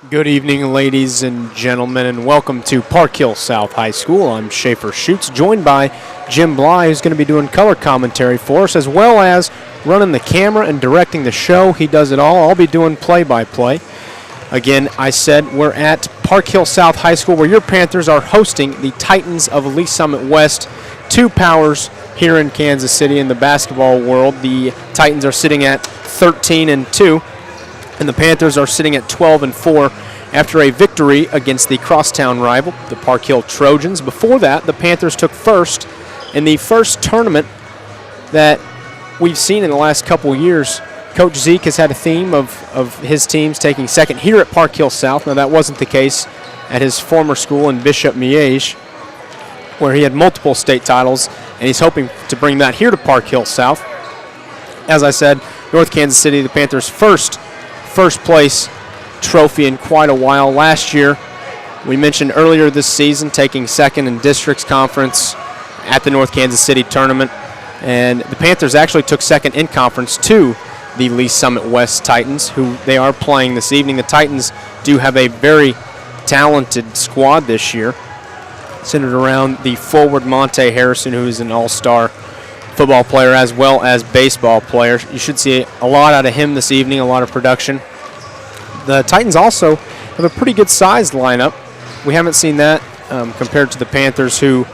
Good evening, ladies and gentlemen, and welcome to Park Hill South High School. I'm Schaefer Schutz, joined by Jim Bly, who's going to be doing color commentary for us, as well as running the camera and directing the show. He does it all. I'll be doing play-by-play. Again, I said we're at Park Hill South High School, where your Panthers are hosting the Titans of Lee Summit West, two powers here in Kansas City in the basketball world. The Titans are sitting at 13-2. And the Panthers are sitting at 12-4 after a victory against the crosstown rival, the Park Hill Trojans. Before that, the Panthers took first in the first tournament that we've seen in the last couple years. Coach Zeke has had a theme of his teams taking second here at Park Hill South. Now, that wasn't the case at his former school in Bishop Miege, where he had multiple state titles, and he's hoping to bring that here to Park Hill South. As I said, North Kansas City, the Panthers' first place trophy in quite a while. Last year, we mentioned earlier this season, taking second in districts conference at the North Kansas City tournament. And the Panthers actually took second in conference to the Lee Summit West Titans, who they are playing this evening. The Titans do have a very talented squad this year, centered around the forward Monte Harrison, who is an all-star football player as well as baseball player. You should see a lot out of him this evening, a lot of production. The Titans also have a pretty good sized lineup. We haven't seen that compared to the Panthers, who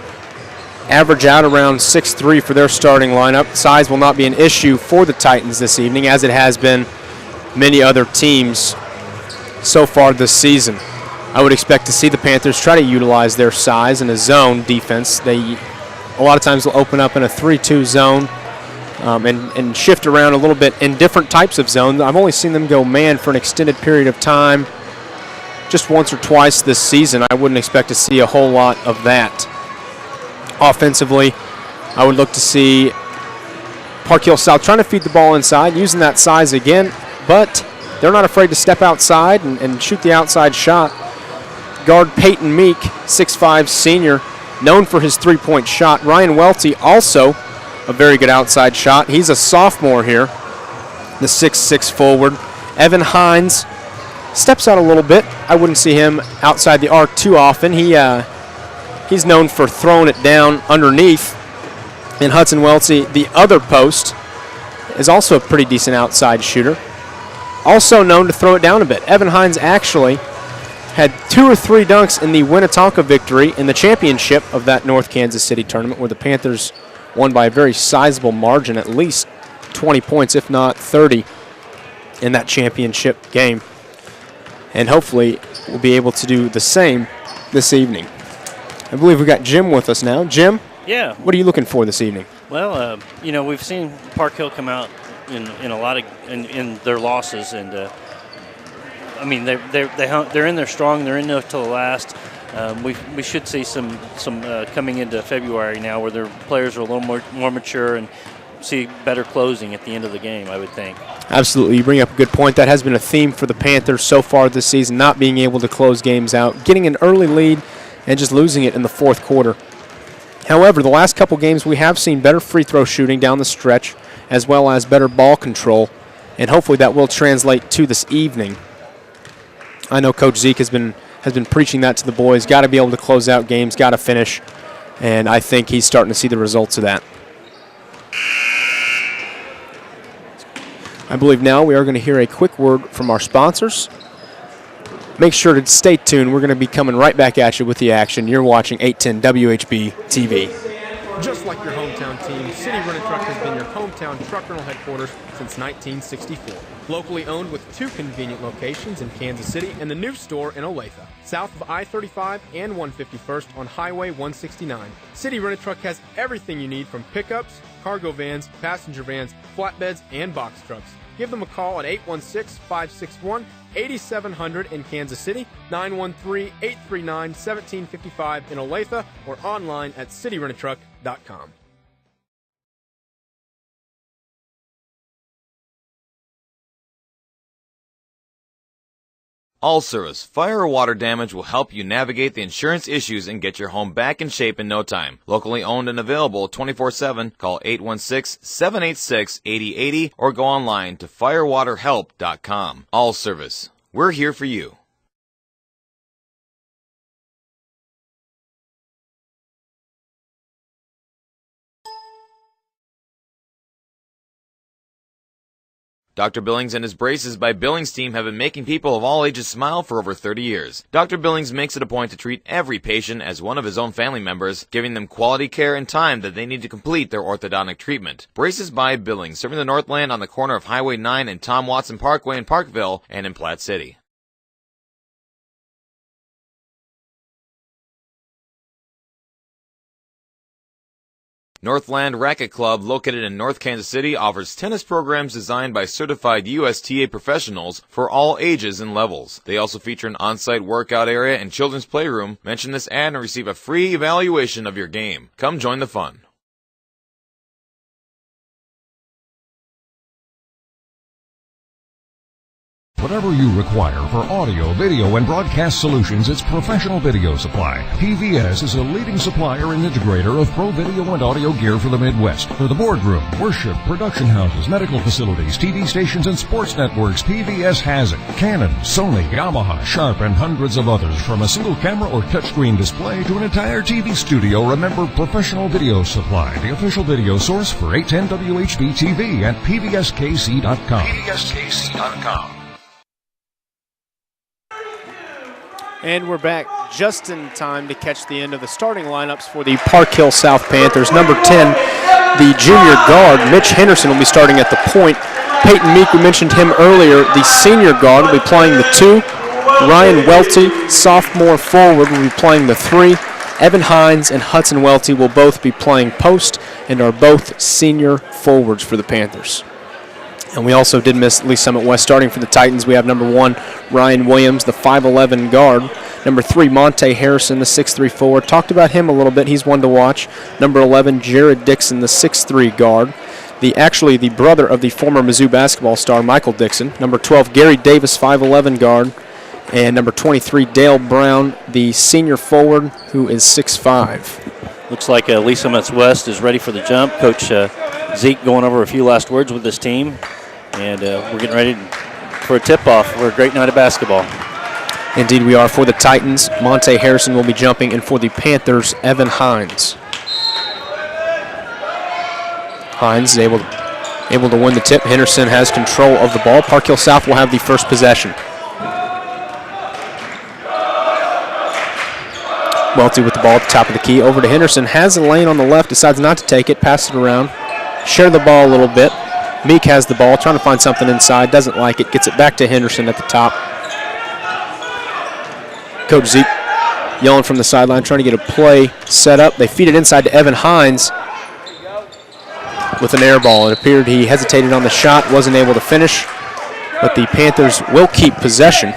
average out around 6'3" for their starting lineup. Size will not be an issue for the Titans this evening, as it has been many other teams so far this season. I would expect to see the Panthers try to utilize their size in a zone defense. A lot of times they'll open up in a 3-2 zone and shift around a little bit in different types of zones. I've only seen them go man for an extended period of time just once or twice this season. I wouldn't expect to see a whole lot of that. Offensively, I would look to see Park Hill South trying to feed the ball inside, using that size again, but they're not afraid to step outside and shoot the outside shot. Guard Peyton Meek, 6'5" senior, known for his three-point shot. Ryan Welty, also a very good outside shot. He's a sophomore here, the 6'6" forward. Evan Hines steps out a little bit. I wouldn't see him outside the arc too often. He's known for throwing it down underneath. And Hudson Welty, the other post, is also a pretty decent outside shooter. Also known to throw it down a bit. Evan Hines actually had 2 or 3 dunks in the Winnetonka victory in the championship of that North Kansas City tournament, where the Panthers won by a very sizable margin, at least 20 points, if not 30, in that championship game. And hopefully we'll be able to do the same this evening. I believe we've got Jim with us now. Jim? Yeah. What are you looking for this evening? Well, we've seen Park Hill come out in a lot of in their losses, and they're in there strong. They're in there till the last. We should see some coming into February now, where their players are a little more mature, and see better closing at the end of the game, I would think. Absolutely. You bring up a good point. That has been a theme for the Panthers so far this season, not being able to close games out, getting an early lead and just losing it in the fourth quarter. However, the last couple games we have seen better free throw shooting down the stretch, as well as better ball control, and hopefully that will translate to this evening. I know Coach Zeke has been preaching that to the boys. Got to be able to close out games, got to finish, and I think he's starting to see the results of that. I believe now we are going to hear a quick word from our sponsors. Make sure to stay tuned. We're going to be coming right back at you with the action. You're watching 810 WHB TV. Just like your hometown team, City Rental Truck has been your hometown truck rental headquarters since 1964. Locally owned with 2 convenient locations in Kansas City and the new store in Olathe, south of I-35 and 151st on Highway 169. City Rental Truck has everything you need, from pickups, cargo vans, passenger vans, flatbeds, and box trucks. Give them a call at 816-561-8700 in Kansas City, 913-839-1755 in Olathe, or online at cityrentitruck.com. All Service Fire or water damage will help you navigate the insurance issues and get your home back in shape in no time. Locally owned and available 24/7. Call 816-786-8080 or go online to firewaterhelp.com. All Service. We're here for you. Dr. Billings and his Braces by Billings team have been making people of all ages smile for over 30 years. Dr. Billings makes it a point to treat every patient as one of his own family members, giving them quality care and time that they need to complete their orthodontic treatment. Braces by Billings, serving the Northland on the corner of Highway 9 and Tom Watson Parkway in Parkville and in Platte City. Northland Racket Club, located in North Kansas City, offers tennis programs designed by certified USTA professionals for all ages and levels. They also feature an on-site workout area and children's playroom. Mention this ad and receive a free evaluation of your game. Come join the fun. Whatever you require for audio, video, and broadcast solutions, it's Professional Video Supply. PVS is a leading supplier and integrator of pro video and audio gear for the Midwest. For the boardroom, worship, production houses, medical facilities, TV stations, and sports networks, PVS has it. Canon, Sony, Yamaha, Sharp, and hundreds of others. From a single camera or touchscreen display to an entire TV studio, remember Professional Video Supply, the official video source for 810 WHB TV at pvskc.com. pvskc.com. And we're back just in time to catch the end of the starting lineups for the Park Hill South Panthers. Number 10, the junior guard, Mitch Henderson, will be starting at the point. Peyton Meek, we mentioned him earlier. The senior guard will be playing the 2. Ryan Welty, sophomore forward, will be playing the 3. Evan Hines and Hudson Welty will both be playing post and are both senior forwards for the Panthers. And we also did miss Lee Summit West. Starting for the Titans, we have number 1, Ryan Williams, the 5'11 guard. Number 3, Monte Harrison, the 6'3 forward. Talked about him a little bit. He's one to watch. Number 11, Jared Dixon, the 6'3 guard. Actually the brother of the former Mizzou basketball star, Michael Dixon. Number 12, Gary Davis, 5'11 guard. And number 23, Dale Brown, the senior forward, who is 6'5. Looks like Lee Summit West is ready for the jump. Coach Zeke going over a few last words with this team. And we're getting ready for a tip-off for a great night of basketball. Indeed we are. For the Titans, Monte Harrison will be jumping, and for the Panthers, Evan Hines. Hines is able to win the tip. Henderson has control of the ball. Park Hill South will have the first possession. Welty with the ball at the top of the key. Over to Henderson. Has a lane on the left. Decides not to take it. Pass it around. Share the ball a little bit. Meek has the ball, trying to find something inside, doesn't like it, gets it back to Henderson at the top. Coach Zeke yelling from the sideline, trying to get a play set up. They feed it inside to Evan Hines with an air ball. It appeared he hesitated on the shot, wasn't able to finish, but the Panthers will keep possession.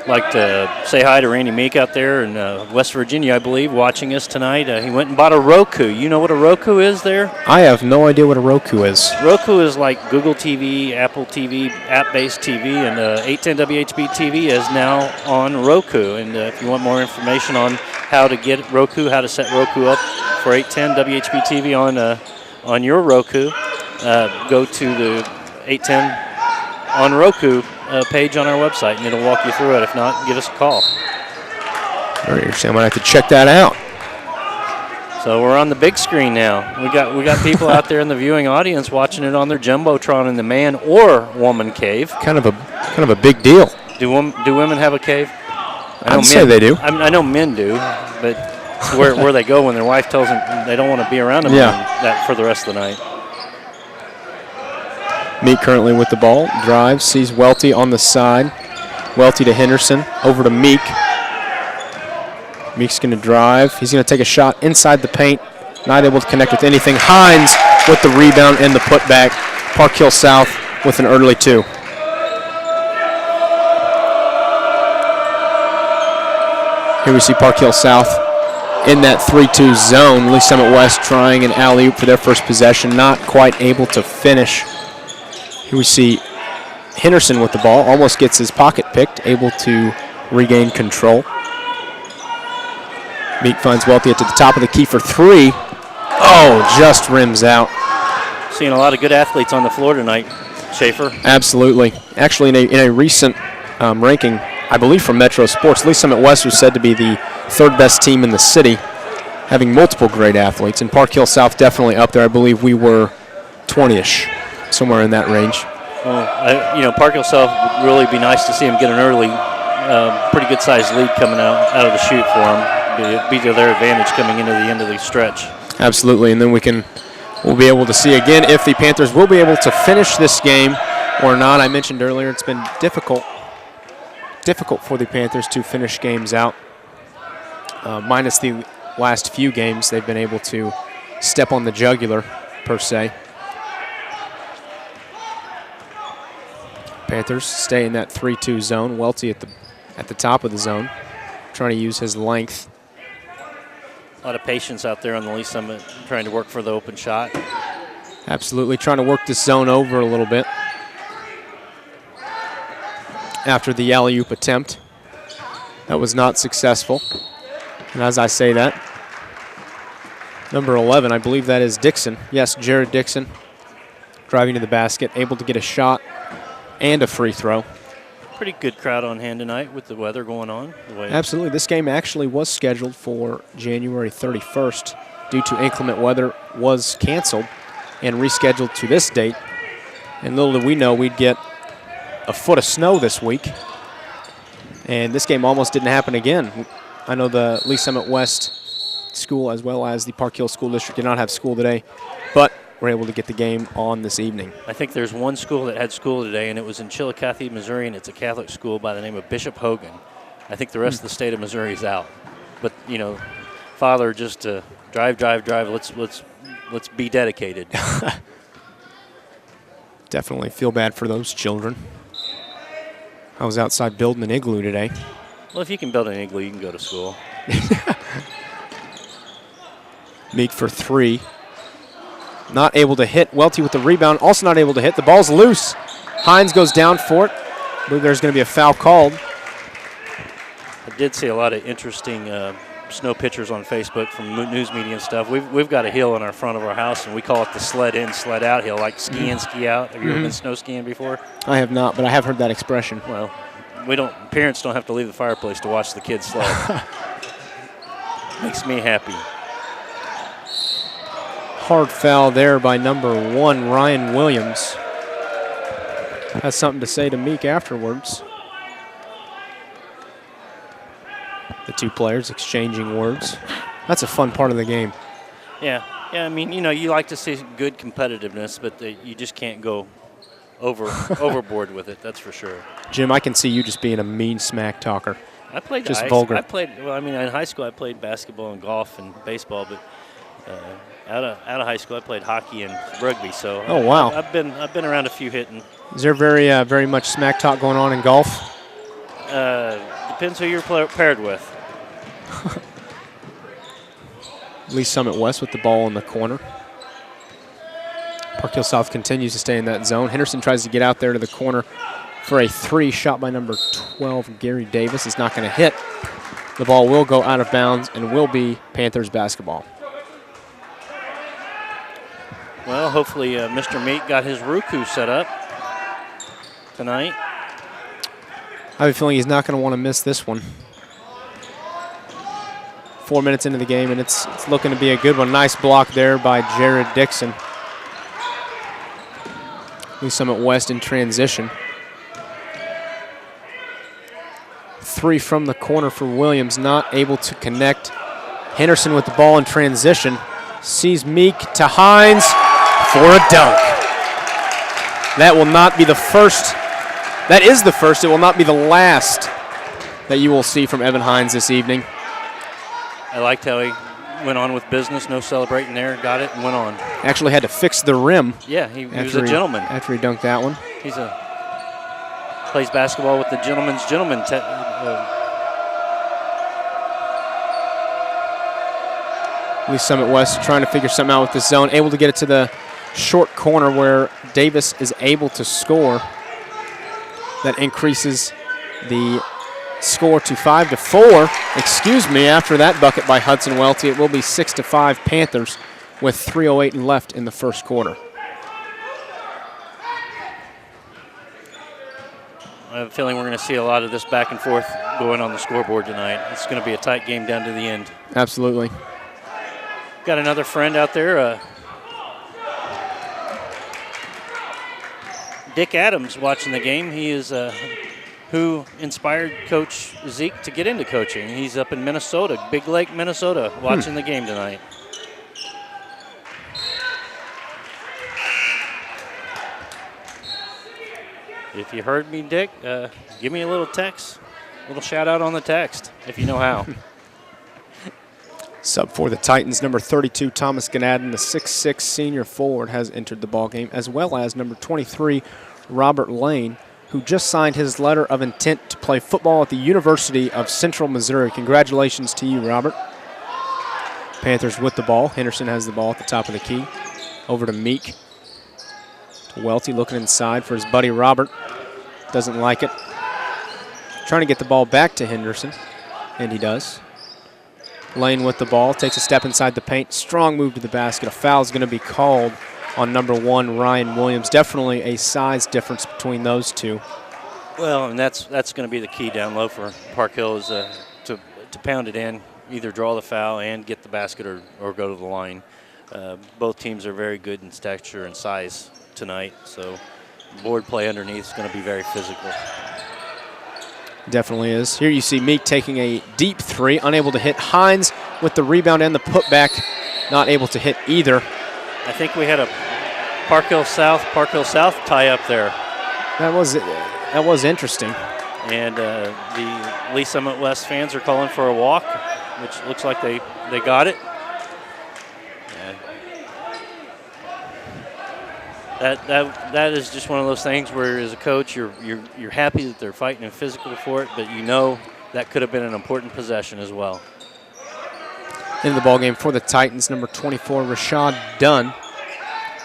Like to say hi to Randy Meek out there in West Virginia, I believe, watching us tonight. He went and bought a Roku. You know what a Roku is there? I have no idea what a Roku is. Roku is like Google TV, Apple TV, app-based TV, and 810 WHB TV is now on Roku. And if you want more information on how to get Roku, how to set Roku up for 810 WHB TV on your Roku, go to the 810 on Roku page on our website, and it'll walk you through it. If not, give us a call. Very interesting. I might have to check that out. So we're on the big screen now. We got people out there in the viewing audience watching it on their jumbotron in the man or woman cave. Kind of a big deal. Do women have a cave? I'd say they do. I know men do, but where they go when their wife tells them they don't want to be around them that for the rest of the night. Meek currently with the ball, drives, sees Welty on the side. Welty to Henderson, over to Meek. Meek's going to drive. He's going to take a shot inside the paint, not able to connect with anything. Hines with the rebound and the putback. Park Hill South with an early 2. Here we see Park Hill South in that 3-2 zone. Lee Summit West trying an alley-oop for their first possession, not quite able to finish. Here we see Henderson with the ball, almost gets his pocket picked, able to regain control. Meek finds Welty at the top of the key for 3. Oh, just rims out. Seeing a lot of good athletes on the floor tonight, Schaefer. Absolutely. Actually, in a recent ranking, I believe from Metro Sports, Lee Summit West was said to be the 3rd best team in the city, having multiple great athletes. And Park Hill South definitely up there. I believe we were 20-ish. Somewhere in that range. Well, Park Hill South would really be nice to see them get an early, pretty good-sized lead coming out of the chute for them. Be to their advantage coming into the end of the stretch. Absolutely, and then we'll be able to see again if the Panthers will be able to finish this game or not. I mentioned earlier it's been difficult for the Panthers to finish games out. Minus the last few games, they've been able to step on the jugular, per se. Panthers stay in that 3-2 zone. Welty at the top of the zone, trying to use his length. A lot of patience out there on the Lee Summit, trying to work for the open shot. Absolutely, trying to work this zone over a little bit. After the alley-oop attempt, that was not successful. And as I say that, number 11, I believe that is Dixon. Yes, Jared Dixon, driving to the basket, able to get a shot and a free throw. Pretty good crowd on hand tonight with the weather going on. Absolutely. This game actually was scheduled for January 31st. Due to inclement weather, was canceled and rescheduled to this date. And little did we know we'd get a foot of snow this week. And this game almost didn't happen again. I know the Lee Summit West School as well as the Park Hill School District did not have school today, but we're able to get the game on this evening. I think there's one school that had school today, and it was in Chillicothe, Missouri, and it's a Catholic school by the name of Bishop Hogan. I think the rest of the state of Missouri is out. But, Father, just drive. Let's be dedicated. Definitely feel bad for those children. I was outside building an igloo today. Well, if you can build an igloo, you can go to school. Meek for three. Not able to hit. Welty with the rebound, also not able to hit. The ball's loose. Hines goes down for it. I believe there's going to be a foul called. I did see a lot of interesting snow pictures on Facebook from news media and stuff. We've got a hill in our front of our house, and we call it the sled in, sled out hill, like ski in, ski out. Have you ever been snow skiing before? I have not, but I have heard that expression. Well, parents don't have to leave the fireplace to watch the kids sled. Makes me happy. Hard foul there by number 1, Ryan Williams. Has something to say to Meek afterwards. The two players exchanging words. That's a fun part of the game. Yeah. I mean, you like to see good competitiveness, but you just can't go overboard with it. That's for sure. Jim, I can see you just being a mean smack talker. I played just vulgar. In high school I played basketball and golf and baseball, but out of high school I played hockey and rugby. So oh wow, I've been around a few hitting. Is there very much smack talk going on in golf? Depends who you're paired with. Lee Summit West with the ball in the corner. Park Hill South continues to stay in that zone. Henderson tries to get out there to the corner for a three. Shot by number 12, Gary Davis. Is not going to hit. The ball will go out of bounds and will be Panthers basketball. Well, hopefully Mr. Meek got his Roku set up tonight. I have a feeling he's not going to want to miss this one. 4 minutes into the game, and it's looking to be a good one. Nice block there by Jared Dixon. Lee Summit West in transition. Three from the corner for Williams, not able to connect. Henderson with the ball in transition. Sees Meek to Hines for a dunk. That will not be the first. That is the first. It will not be the last that you will see from Evan Hines this evening. I liked how he went on with business, no celebrating there, got it, and went on. Actually had to fix the rim. Yeah, he was a gentleman. After he dunked that one. Plays basketball with the gentleman's gentleman. Lee Summit West trying to figure something out with this zone. Able to get it to the short corner where Davis is able to score. That increases the score to 5-4. Excuse me, after that bucket by Hudson Welty, it will be 6-5 Panthers with 3:08 left in the first quarter. I have a feeling we're going to see a lot of this back and forth going on the scoreboard tonight. It's going to be a tight game down to the end. Absolutely. Got another friend out there. Dick Adams watching the game. He is who inspired Coach Zeke to get into coaching. He's up in Minnesota, Big Lake, Minnesota, watching the game tonight. If you heard me, Dick, give me a little text, a little shout out on the text, if you know how. Sub for the Titans, number 32, Thomas Ganadin, the 6'6 senior forward, has entered the ballgame, as well as number 23, Robert Lane, who just signed his letter of intent to play football at the University of Central Missouri. Congratulations to you, Robert. Panthers with the ball. Henderson has the ball at the top of the key. Over to Meek. To Welty, looking inside for his buddy Robert. Doesn't like it. Trying to get the ball back to Henderson, and he does. Lane with the ball, takes a step inside the paint. Strong move to the basket. A foul is going to be called on number 1, Ryan Williams. Definitely a size difference between those two. Well, and that's going to be the key down low for Park Hill is to pound it in, either draw the foul and get the basket or go to the line. Both teams are very good in stature and size tonight, so board play underneath is going to be very physical. Definitely is. Here you see Meek taking a deep three, unable to hit. Hines with the rebound and the putback, not able to hit either. I think we had a Park Hill South tie up there. That was interesting. And the Lee Summit West fans are calling for a walk, which looks like they got it. That is just one of those things where, as a coach, you're happy that they're fighting and physical for it, but you know that could have been an important possession as well. In the ballgame for the Titans, number 24, Rashad Dunn,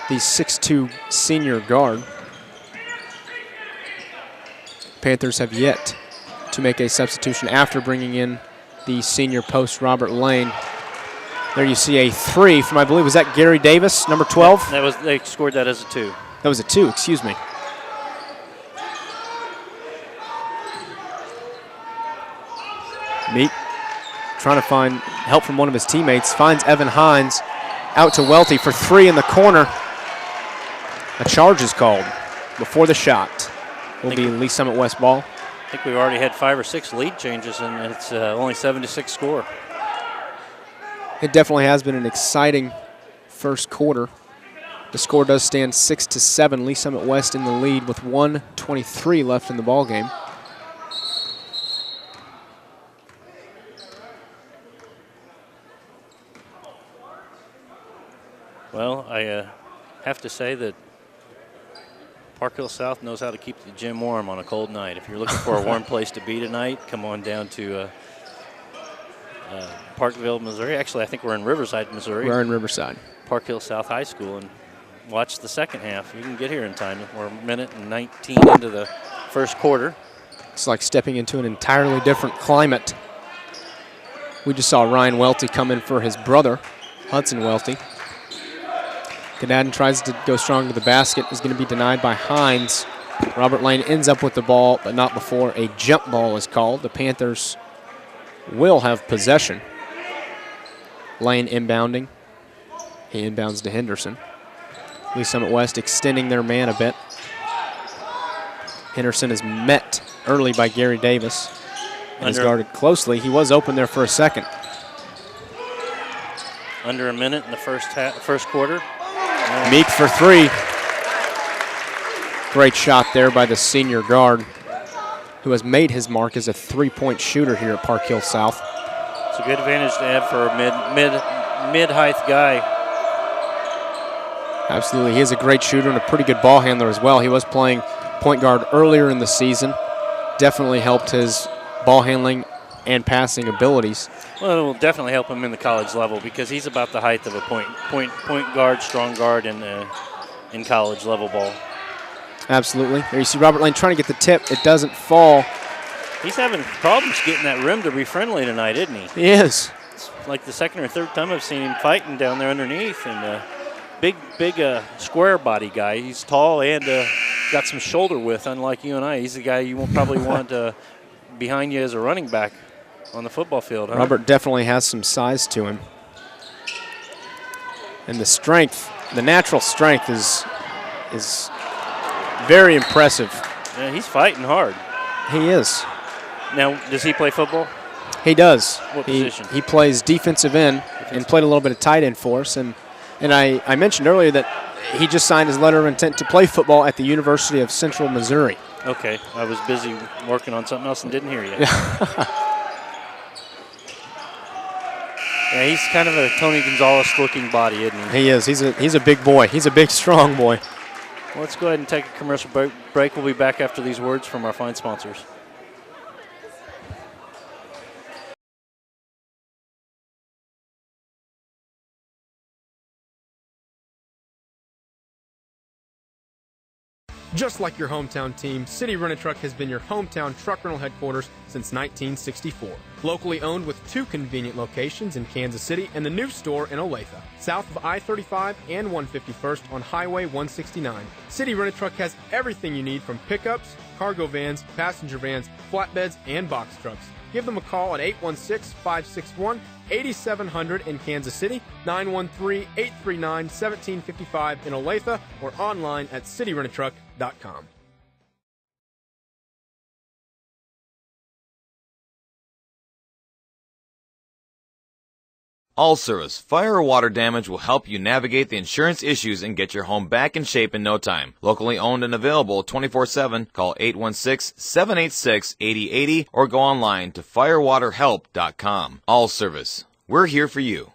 the 6'2 senior guard. Panthers have yet to make a substitution after bringing in the senior post, Robert Lane. There you see a three from, I believe, was that Gary Davis, number 12? They scored that as a 2. That was a 2, excuse me. Meek trying to find help from one of his teammates, finds Evan Hines out to Welty for 3 in the corner. A charge is called before the shot. Will be Lee Summit West ball. I think we've already had 5 or 6 lead changes, and it's only 7-6 score. It definitely has been an exciting first quarter. The score does stand 6-7. Lee Summit West in the lead with 1:23 left in the ball game. Well, I have to say that Park Hill South knows how to keep the gym warm on a cold night. If you're looking for a warm place to be tonight, come on down to Parkville, Missouri. Actually, I think we're in Riverside, Missouri. We're in Riverside. Park Hill South High School, and watch the second half. You can get here in time. We're a minute and 19 into the first quarter. It's like stepping into an entirely different climate. We just saw Ryan Welty come in for his brother, Hudson Welty. Ganadin tries to go strong to the basket, is going to be denied by Hines. Robert Lane ends up with the ball, but not before a jump ball is called. The Panthers will have possession. Lane inbounding. He inbounds to Henderson. Lee Summit West extending their man a bit. Henderson is met early by Gary Davis and is guarded closely. He was open there for a second. Under a minute in the first quarter. Meek for 3. Great shot there by the senior guard, who has made his mark as a three-point shooter here at Park Hill South. It's a good advantage to have for a mid-height guy. Absolutely. He is a great shooter and a pretty good ball handler as well. He was playing point guard earlier in the season. Definitely helped his ball handling and passing abilities. Well, it will definitely help him in the college level because he's about the height of a point guard, strong guard in college level ball. Absolutely. There you see Robert Lane trying to get the tip. It doesn't fall. He's having problems getting that rim to be friendly tonight, isn't he? He is. It's like the second or third time I've seen him fighting down there underneath. And big square body guy. He's tall and got some shoulder width, unlike you and I. He's the guy you won't probably want behind you as a running back on the football field. Huh? Robert definitely has some size to him. And the strength, the natural strength is Very impressive. Yeah, he's fighting hard. He is. Now, does he play football? He does. What position? He plays defensive end and played a little bit of tight end for us. And I mentioned earlier that he just signed his letter of intent to play football at the University of Central Missouri. Okay. I was busy working on something else and didn't hear you. Yeah, he's kind of a Tony Gonzalez-looking body, isn't he? He is. He's a big boy. He's a big, strong boy. Well, let's go ahead and take a commercial break. We'll be back after these words from our fine sponsors. Just like your hometown team, City Rent-A-Truck has been your hometown truck rental headquarters since 1964. Locally owned with 2 convenient locations in Kansas City and the new store in Olathe, south of I-35 and 151st on Highway 169. City Rent-A-Truck has everything you need from pickups, cargo vans, passenger vans, flatbeds, and box trucks. Give them a call at 816-561-8700 in Kansas City, 913-839-1755 in Olathe, or online at cityrentitruck.com. All Service Fire or water damage will help you navigate the insurance issues and get your home back in shape in no time. Locally owned and available 24/7. Call 816-786-8080 or go online to firewaterhelp.com. All Service. We're here for you.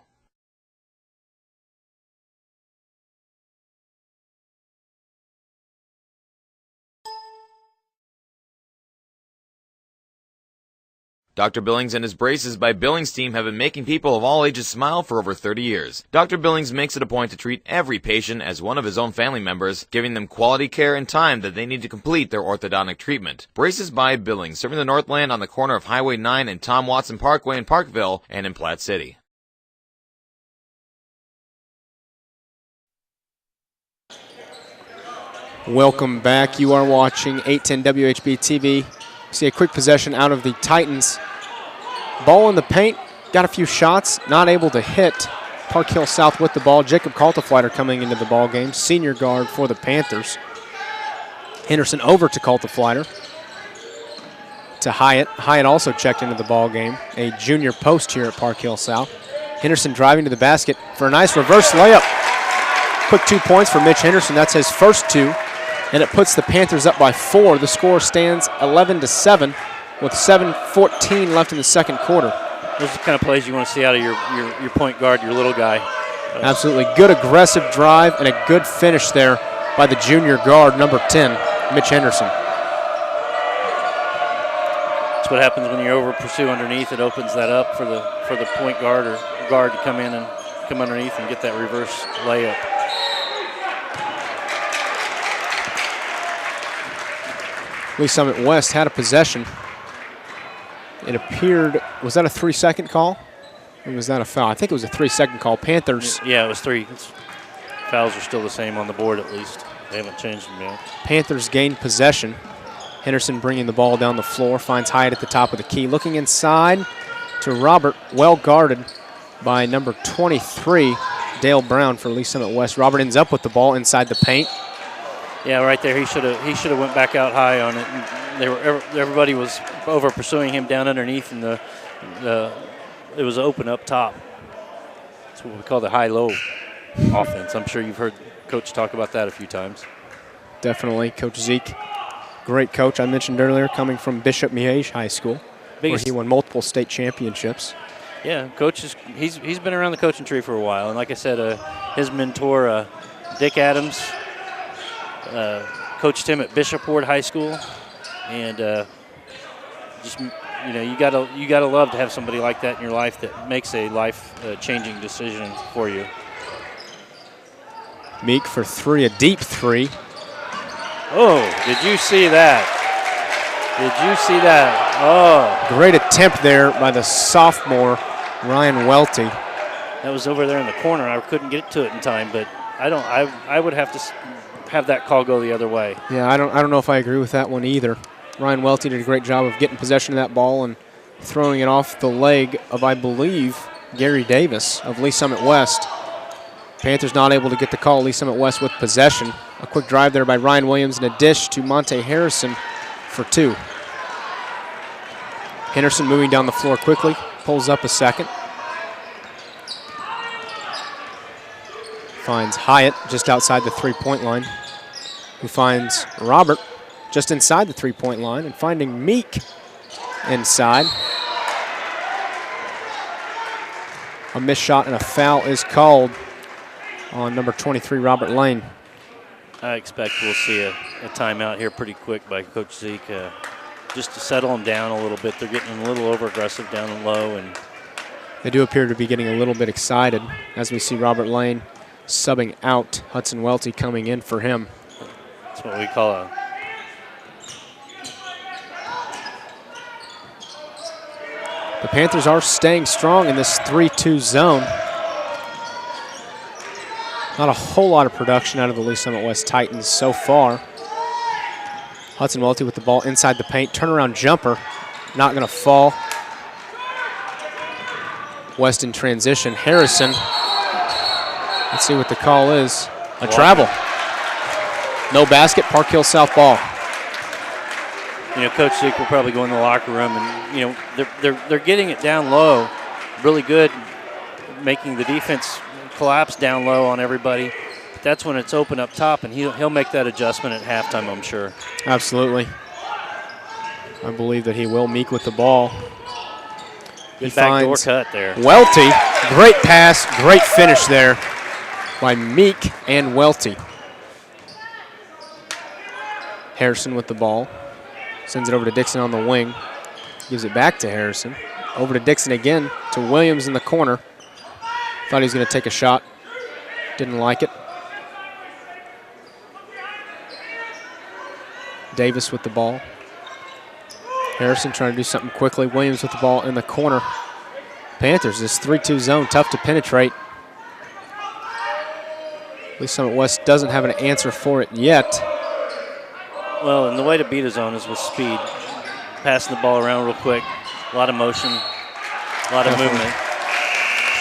Dr. Billings and his Braces by Billings team have been making people of all ages smile for over 30 years. Dr. Billings makes it a point to treat every patient as one of his own family members, giving them quality care and time that they need to complete their orthodontic treatment. Braces by Billings, serving the Northland on the corner of Highway 9 and Tom Watson Parkway in Parkville and in Platte City. Welcome back. You are watching 810 WHB TV. See a quick possession out of the Titans. Ball in the paint, got a few shots, not able to hit Park Hill South with the ball. Jacob Kalteflighter coming into the ball game, senior guard for the Panthers. Henderson over to Kalteflighter. To Hyatt. Hyatt also checked into the ball game, a junior post here at Park Hill South. Henderson driving to the basket for a nice reverse layup. Quick 2 points for Mitch Henderson. That's his first 2. And it puts the Panthers up by 4. The score stands 11-7 with 7:14 left in the second quarter. Those are the kind of plays you want to see out of your point guard, your little guy. Absolutely. Good aggressive drive and a good finish there by the junior guard, number 10, Mitch Henderson. That's what happens when you over-pursue underneath. It opens that up for the point guard or guard to come in and come underneath and get that reverse layup. Lee Summit West had a possession. It appeared, was that a 3-second call? Or was that a foul? I think it was a 3-second call. Panthers. Yeah, it was 3. Fouls are still the same on the board at least. They haven't changed them yet. Panthers gained possession. Henderson bringing the ball down the floor, finds Hyatt at the top of the key. Looking inside to Robert, well guarded by number 23, Dale Brown for Lee Summit West. Robert ends up with the ball inside the paint. Yeah, right there. He should have went back out high on it. And everybody was over pursuing him down underneath, and it was open up top. That's what we call the high-low offense. I'm sure you've heard Coach talk about that a few times. Definitely, Coach Zeke, great coach. I mentioned earlier, coming from Bishop Miege High School, where he won multiple state championships. Yeah, Coach he's been around the coaching tree for a while, and like I said, his mentor Dick Adams. Coached him at Bishop Ward High School, and just you gotta love to have somebody like that in your life that makes a life-changing decision for you. Meek for 3, a deep 3. Oh, did you see that? Did you see that? Oh, great attempt there by the sophomore Ryan Welty. That was over there in the corner. I couldn't get to it in time, but I would have to have that call go the other way. Yeah, I don't know if I agree with that one either. Ryan Welty did a great job of getting possession of that ball and throwing it off the leg of, I believe, Gary Davis of Lee Summit West. Panthers not able to get the call. Lee Summit West with possession A quick drive there by Ryan Williams and a dish to Monte Harrison for 2. Henderson moving down the floor quickly, pulls up a second. Finds Hyatt just outside the three-point line, who finds Robert just inside the three-point line, and finding Meek inside. A missed shot and a foul is called on number 23, Robert Lane. I expect we'll see a timeout here pretty quick by Coach Zeke, just to settle them down a little bit. They're getting a little over-aggressive down low, and they do appear to be getting a little bit excited as we see Robert Lane subbing out. Hudson Welty coming in for him. That's what we call a The Panthers are staying strong in this 3-2 zone. Not a whole lot of production out of the Lee Summit West Titans so far. Hudson Welty with the ball inside the paint. Turnaround jumper, not going to fall. West in transition. Harrison, let's see what the call is. A travel. No basket, Park Hill South ball. You know, Coach Zeke will probably go in the locker room, and you know they're getting it down low, really good, making the defense collapse down low on everybody. But that's when it's open up top, and he'll make that adjustment at halftime, I'm sure. Absolutely. I believe that he will. Meek with the ball. Good backdoor cut there. Welty, great pass, great finish there by Meek and Welty. Harrison with the ball. Sends it over to Dixon on the wing. Gives it back to Harrison. Over to Dixon again, to Williams in the corner. Thought he was going to take a shot. Didn't like it. Davis with the ball. Harrison trying to do something quickly. Williams with the ball in the corner. Panthers, this 3-2 zone, tough to penetrate. Lee Summit West doesn't have an answer for it yet. Well, and the way to beat a zone is with speed. Passing the ball around real quick. A lot of motion, a lot of movement.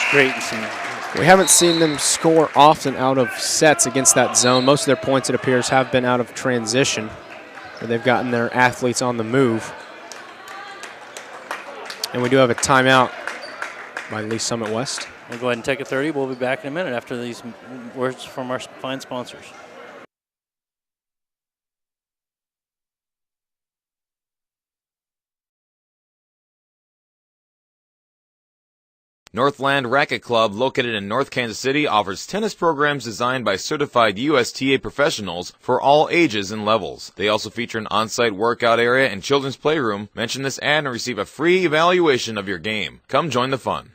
Straight and some. We haven't seen them score often out of sets against that zone. Most of their points, it appears, have been out of transition, where they've gotten their athletes on the move. And we do have a timeout by Lee Summit West. We'll go ahead and take a 30. We'll be back in a minute after these words from our fine sponsors. Northland Racket Club, located in North Kansas City, offers tennis programs designed by certified USTA professionals for all ages and levels. They also feature an on-site workout area and children's playroom. Mention this ad and receive a free evaluation of your game. Come join the fun.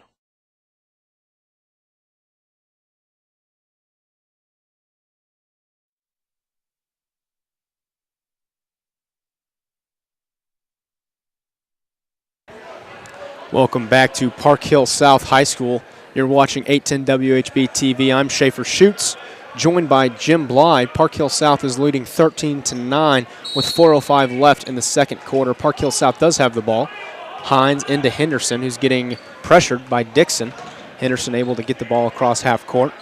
Welcome back to Park Hill South High School. You're watching 810 WHB TV. I'm Schaefer Schutz, joined by Jim Bly. Park Hill South is leading 13-9 with 4:05 left in the second quarter. Park Hill South does have the ball. Hines into Henderson, who's getting pressured by Dixon. Henderson able to get the ball across half court,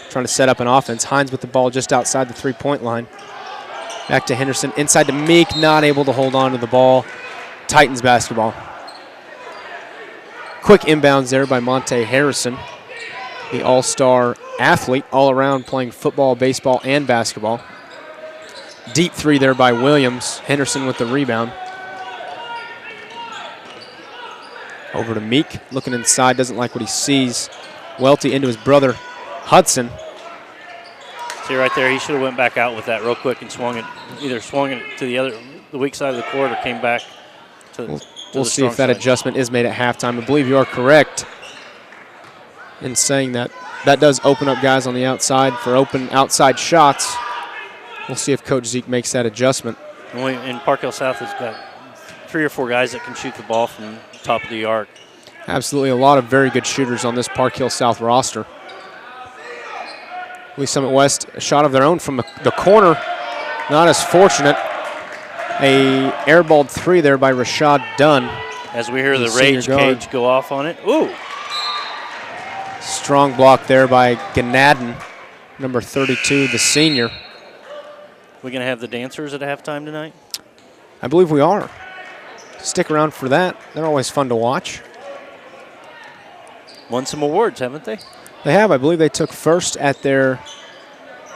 trying to set up an offense. Hines with the ball just outside the three-point line. Back to Henderson, inside to Meek, not able to hold on to the ball. Titans basketball. Quick inbounds there by Monte Harrison, the all-star athlete, all around playing football, baseball, and basketball. Deep three there by Williams. Henderson with the rebound. Over to Meek, looking inside, doesn't like what he sees. Welty into his brother Hudson. See right there, he should have went back out with that real quick and swung it, either swung it to the weak side of the court or came back to We'll see if that adjustment is made at halftime. I believe you are correct in saying that. That does open up guys on the outside for open outside shots. We'll see if Coach Zeke makes that adjustment. And Park Hill South has got 3 or 4 guys that can shoot the ball from the top of the arc. Absolutely, a lot of very good shooters on this Park Hill South roster. Lee Summit West, a shot of their own from the corner. Not as fortunate. A airballed three there by Rashad Dunn. As we hear the rage cage go off on it. Ooh! Strong block there by Ganadin, number 32, the senior. We going to have the dancers at halftime tonight? I believe we are. Stick around for that. They're always fun to watch. Won some awards, haven't they? They have. I believe they took first at their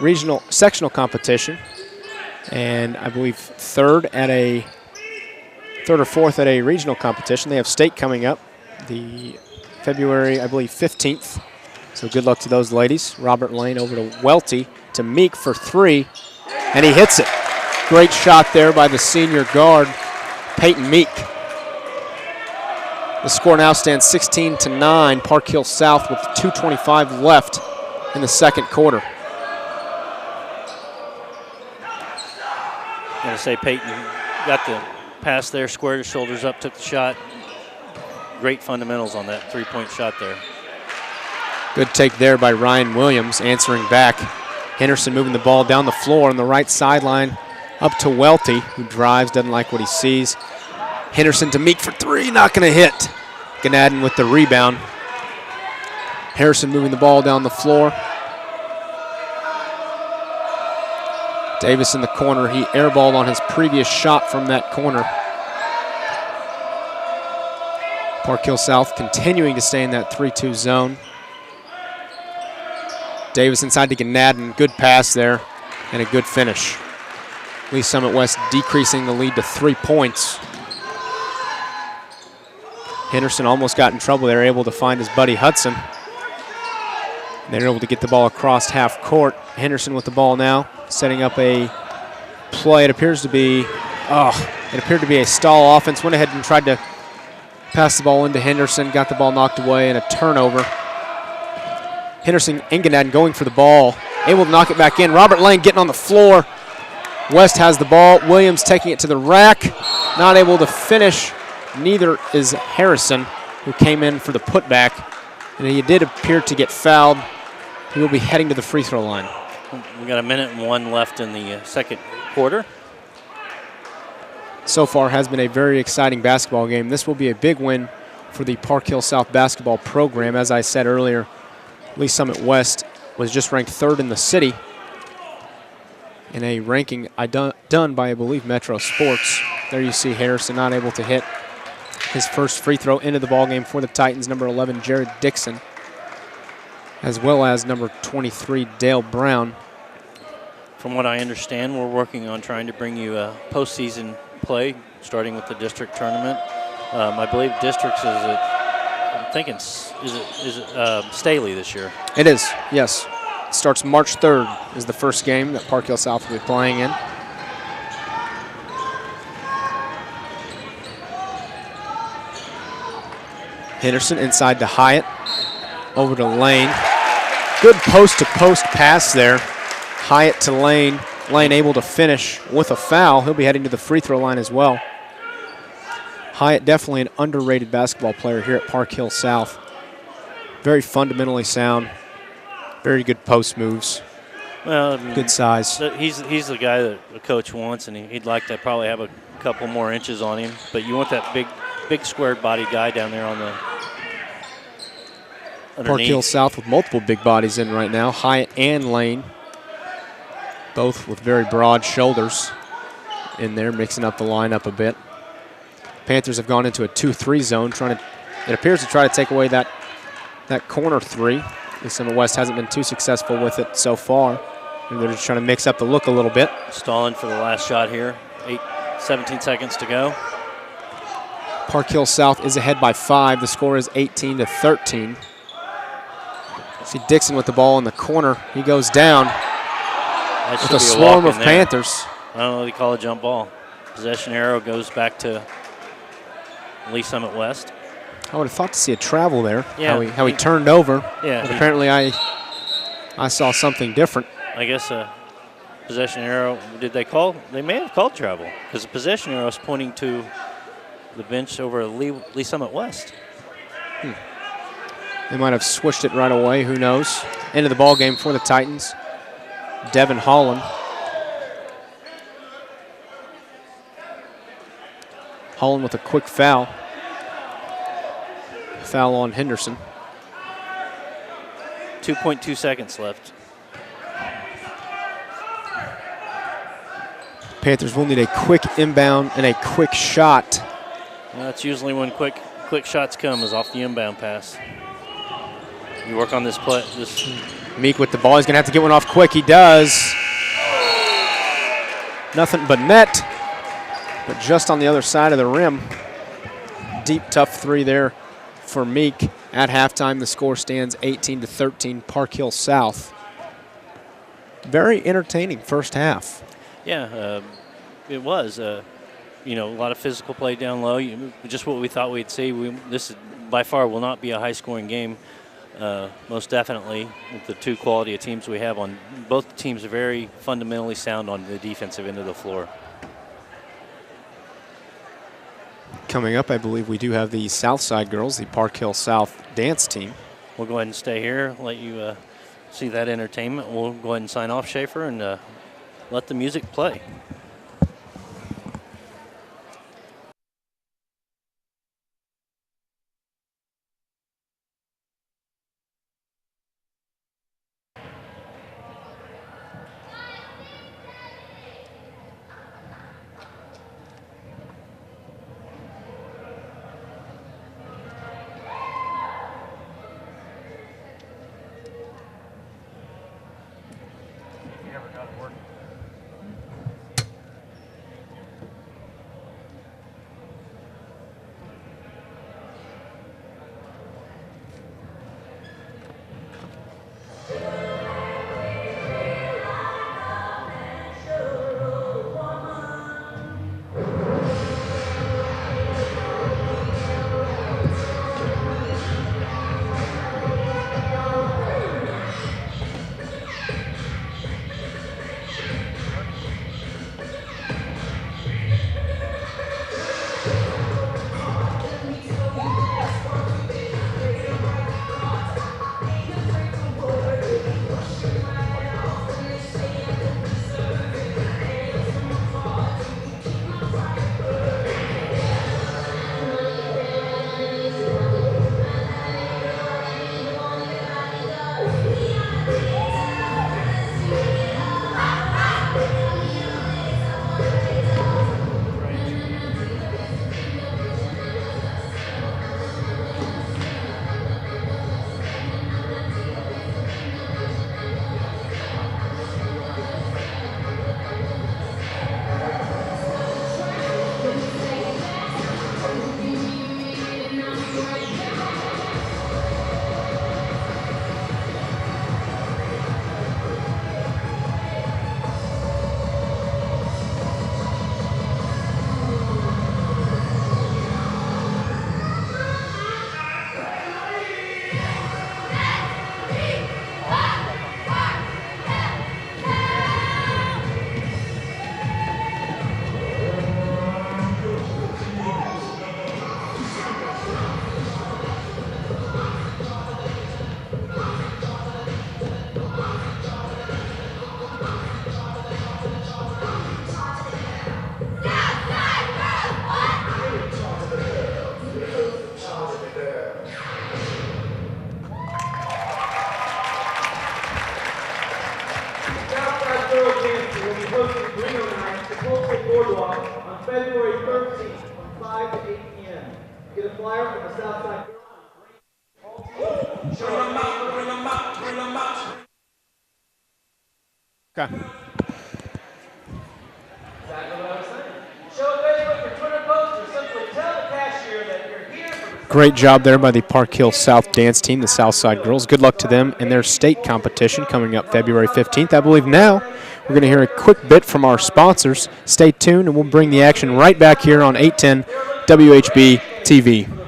regional sectional competition, and I believe third or fourth at a regional competition. They have state coming up the February, I believe, 15th. So good luck to those ladies. Robert Lane over to Welty, to Meek for 3, and he hits it. Great shot there by the senior guard, Peyton Meek. The score now stands 16-9, Park Hill South with 2:25 left in the second quarter. I'm going to say Peyton got the pass there, squared his shoulders up, took the shot. Great fundamentals on that three-point shot there. Good take there by Ryan Williams, answering back. Henderson moving the ball down the floor on the right sideline up to Welty, who drives, doesn't like what he sees. Henderson to Meek for 3, not going to hit. Ganadin with the rebound. Harrison moving the ball down the floor. Davis in the corner. He airballed on his previous shot from that corner. Park Hill South continuing to stay in that 3-2 zone. Davis inside to Ganadin. Good pass there and a good finish. Lee Summit West decreasing the lead to 3 points. Henderson almost got in trouble. They were able to find his buddy Hudson. They're able to get the ball across half court. Henderson with the ball now, setting up a play. It appeared to be a stall offense. Went ahead and tried to pass the ball into Henderson, got the ball knocked away, and a turnover. Henderson and Ganadin going for the ball, able to knock it back in. Robert Lane getting on the floor. West has the ball. Williams taking it to the rack, not able to finish. Neither is Harrison, who came in for the putback, and he did appear to get fouled. He will be heading to the free throw line. We got 1:01 left in the second quarter. So far has been a very exciting basketball game. This will be a big win for the Park Hill South basketball program. As I said earlier, Lee Summit West was just ranked 3rd in the city in a ranking done by, I believe, Metro Sports. There you see Harrison not able to hit his first free throw into the ballgame for the Titans, number 11, Jared Dixon, as well as number 23, Dale Brown. From what I understand, we're working on trying to bring you a postseason play, starting with the district tournament. I believe districts is I'm thinking, is it Staley this year? It is, yes. It starts March 3rd is the first game that Park Hill South will be playing in. Henderson inside to Hyatt, over to Lane. Good post-to-post pass there. Hyatt to Lane. Lane able to finish with a foul. He'll be heading to the free throw line as well. Hyatt definitely an underrated basketball player here at Park Hill South. Very fundamentally sound. Very good post moves. Well, I mean, good size. He's the guy that the coach wants, and he'd like to probably have a couple more inches on him. But you want that big square-bodied guy down there on the underneath. Park Hill South with multiple big bodies in right now. Hyatt and Lane, both with very broad shoulders in there, mixing up the lineup a bit. Panthers have gone into a 2-3 zone, it appears to try to take away that corner three. Lee Summit West hasn't been too successful with it so far. And they're just trying to mix up the look a little bit. Stalling for the last shot here. 17 seconds to go. Park Hill South is ahead by 5. The score is 18-13. See Dixon with the ball in the corner. He goes down with a swarm of Panthers. I don't know what they call a jump ball. Possession arrow goes back to Lee Summit West. I would have thought to see a travel there. Yeah, how he turned over. Yeah. But apparently I saw something different. I guess a possession arrow. They may have called travel because the possession arrow is pointing to the bench over Lee Summit West. They might have switched it right away. Who knows? Into the ball game for the Titans. Devin Holland. Holland with a quick foul. Foul on Henderson. 2.2 seconds left. Panthers will need a quick inbound and a quick shot. Well, that's usually when quick shots come, is off the inbound pass. You work on this play. Meek with the ball. He's going to have to get one off quick. He does. Nothing but net, but just on the other side of the rim. Deep, tough three there for Meek. At halftime, the score stands 18-13, Park Hill South. Very entertaining first half. Yeah, it was. You know, a lot of physical play down low. Just what we thought we'd see. This by far will not be a high-scoring game. Most definitely, with the two quality of teams we have on both teams are very fundamentally sound on the defensive end of the floor. Coming up, I believe we do have the Southside girls, the Park Hill South dance team. We'll go ahead and stay here, let you see that entertainment. We'll go ahead and sign off, Schaefer, and let the music play. Okay. Great job there by the Park Hill South dance team, the Southside girls. Good luck to them in their state competition coming up February 15th. I believe now we're going to hear a quick bit from our sponsors. Stay tuned, and we'll bring the action right back here on 810 WHB TV.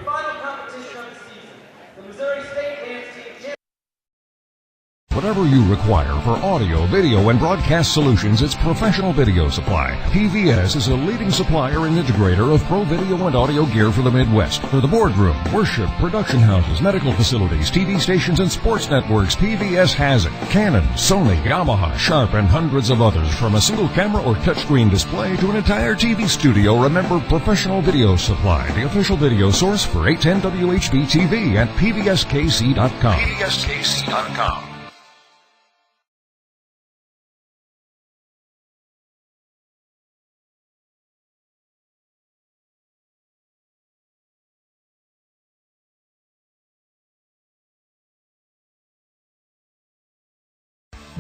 Whatever you require for audio, video, and broadcast solutions, it's Professional Video Supply. PVS is a leading supplier and integrator of pro video and audio gear for the Midwest. For the boardroom, worship, production houses, medical facilities, TV stations, and sports networks, PVS has it. Canon, Sony, Yamaha, Sharp, and hundreds of others. From a single camera or touchscreen display to an entire TV studio, remember Professional Video Supply, the official video source for 810 WHB TV at pvskc.com. pvskc.com.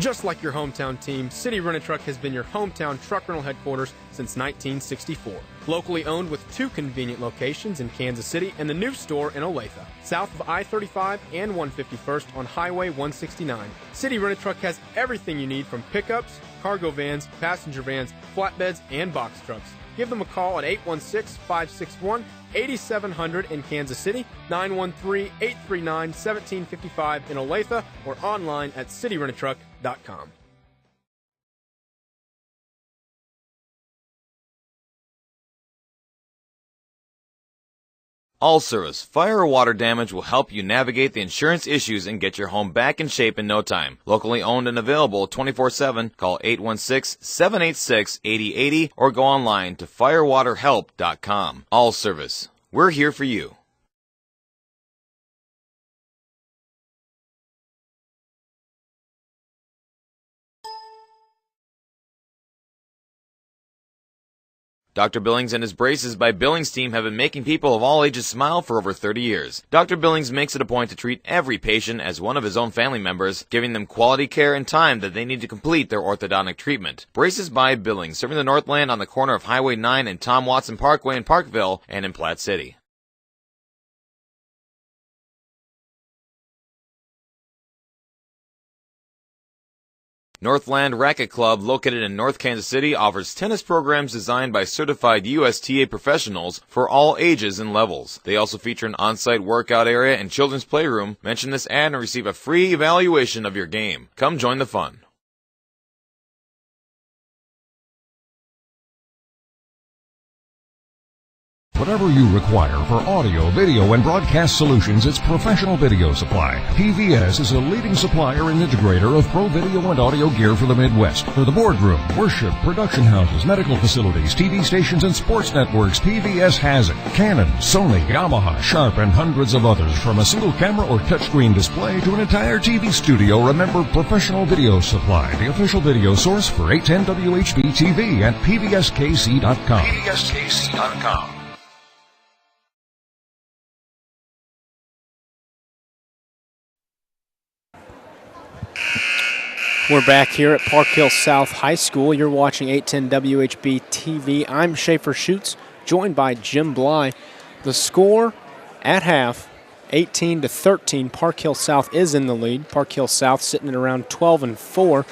Just like your hometown team, City Rent-A-Truck has been your hometown truck rental headquarters since 1964. Locally owned with 2 convenient locations in Kansas City and the new store in Olathe, south of I-35 and 151st on Highway 169. City Rent-A-Truck has everything you need from pickups, cargo vans, passenger vans, flatbeds, and box trucks. Give them a call at 816-561-8700 in Kansas City, 913-839-1755 in Olathe, or online at cityrentaTruck.com. All Service Fire or water damage will help you navigate the insurance issues and get your home back in shape in no time. Locally owned and available 24/7. Call 816-786-8080 or go online to firewaterhelp.com. All Service. We're here for you. Dr. Billings and his Braces by Billings team have been making people of all ages smile for over 30 years. Dr. Billings makes it a point to treat every patient as one of his own family members, giving them quality care and time that they need to complete their orthodontic treatment. Braces by Billings, serving the Northland on the corner of Highway 9 and Tom Watson Parkway in Parkville and in Platte City. Northland Racket Club, located in North Kansas City, offers tennis programs designed by certified USTA professionals for all ages and levels. They also feature an on-site workout area and children's playroom. Mention this ad and receive a free evaluation of your game. Come join the fun. Whatever you require for audio, video, and broadcast solutions, it's Professional Video Supply. PVS is a leading supplier and integrator of pro video and audio gear for the Midwest. For the boardroom, worship, production houses, medical facilities, TV stations, and sports networks, PVS has it. Canon, Sony, Yamaha, Sharp, and hundreds of others. From a single camera or touchscreen display to an entire TV studio, remember Professional Video Supply, the official video source for 810 WHB TV at pvskc.com. pvskc.com. We're back here at Park Hill South High School. You're watching 810 WHB TV. I'm Schaefer Schutz, joined by Jim Bly. The score at half, 18-13. Park Hill South is in the lead. Park Hill South sitting at around 12-4.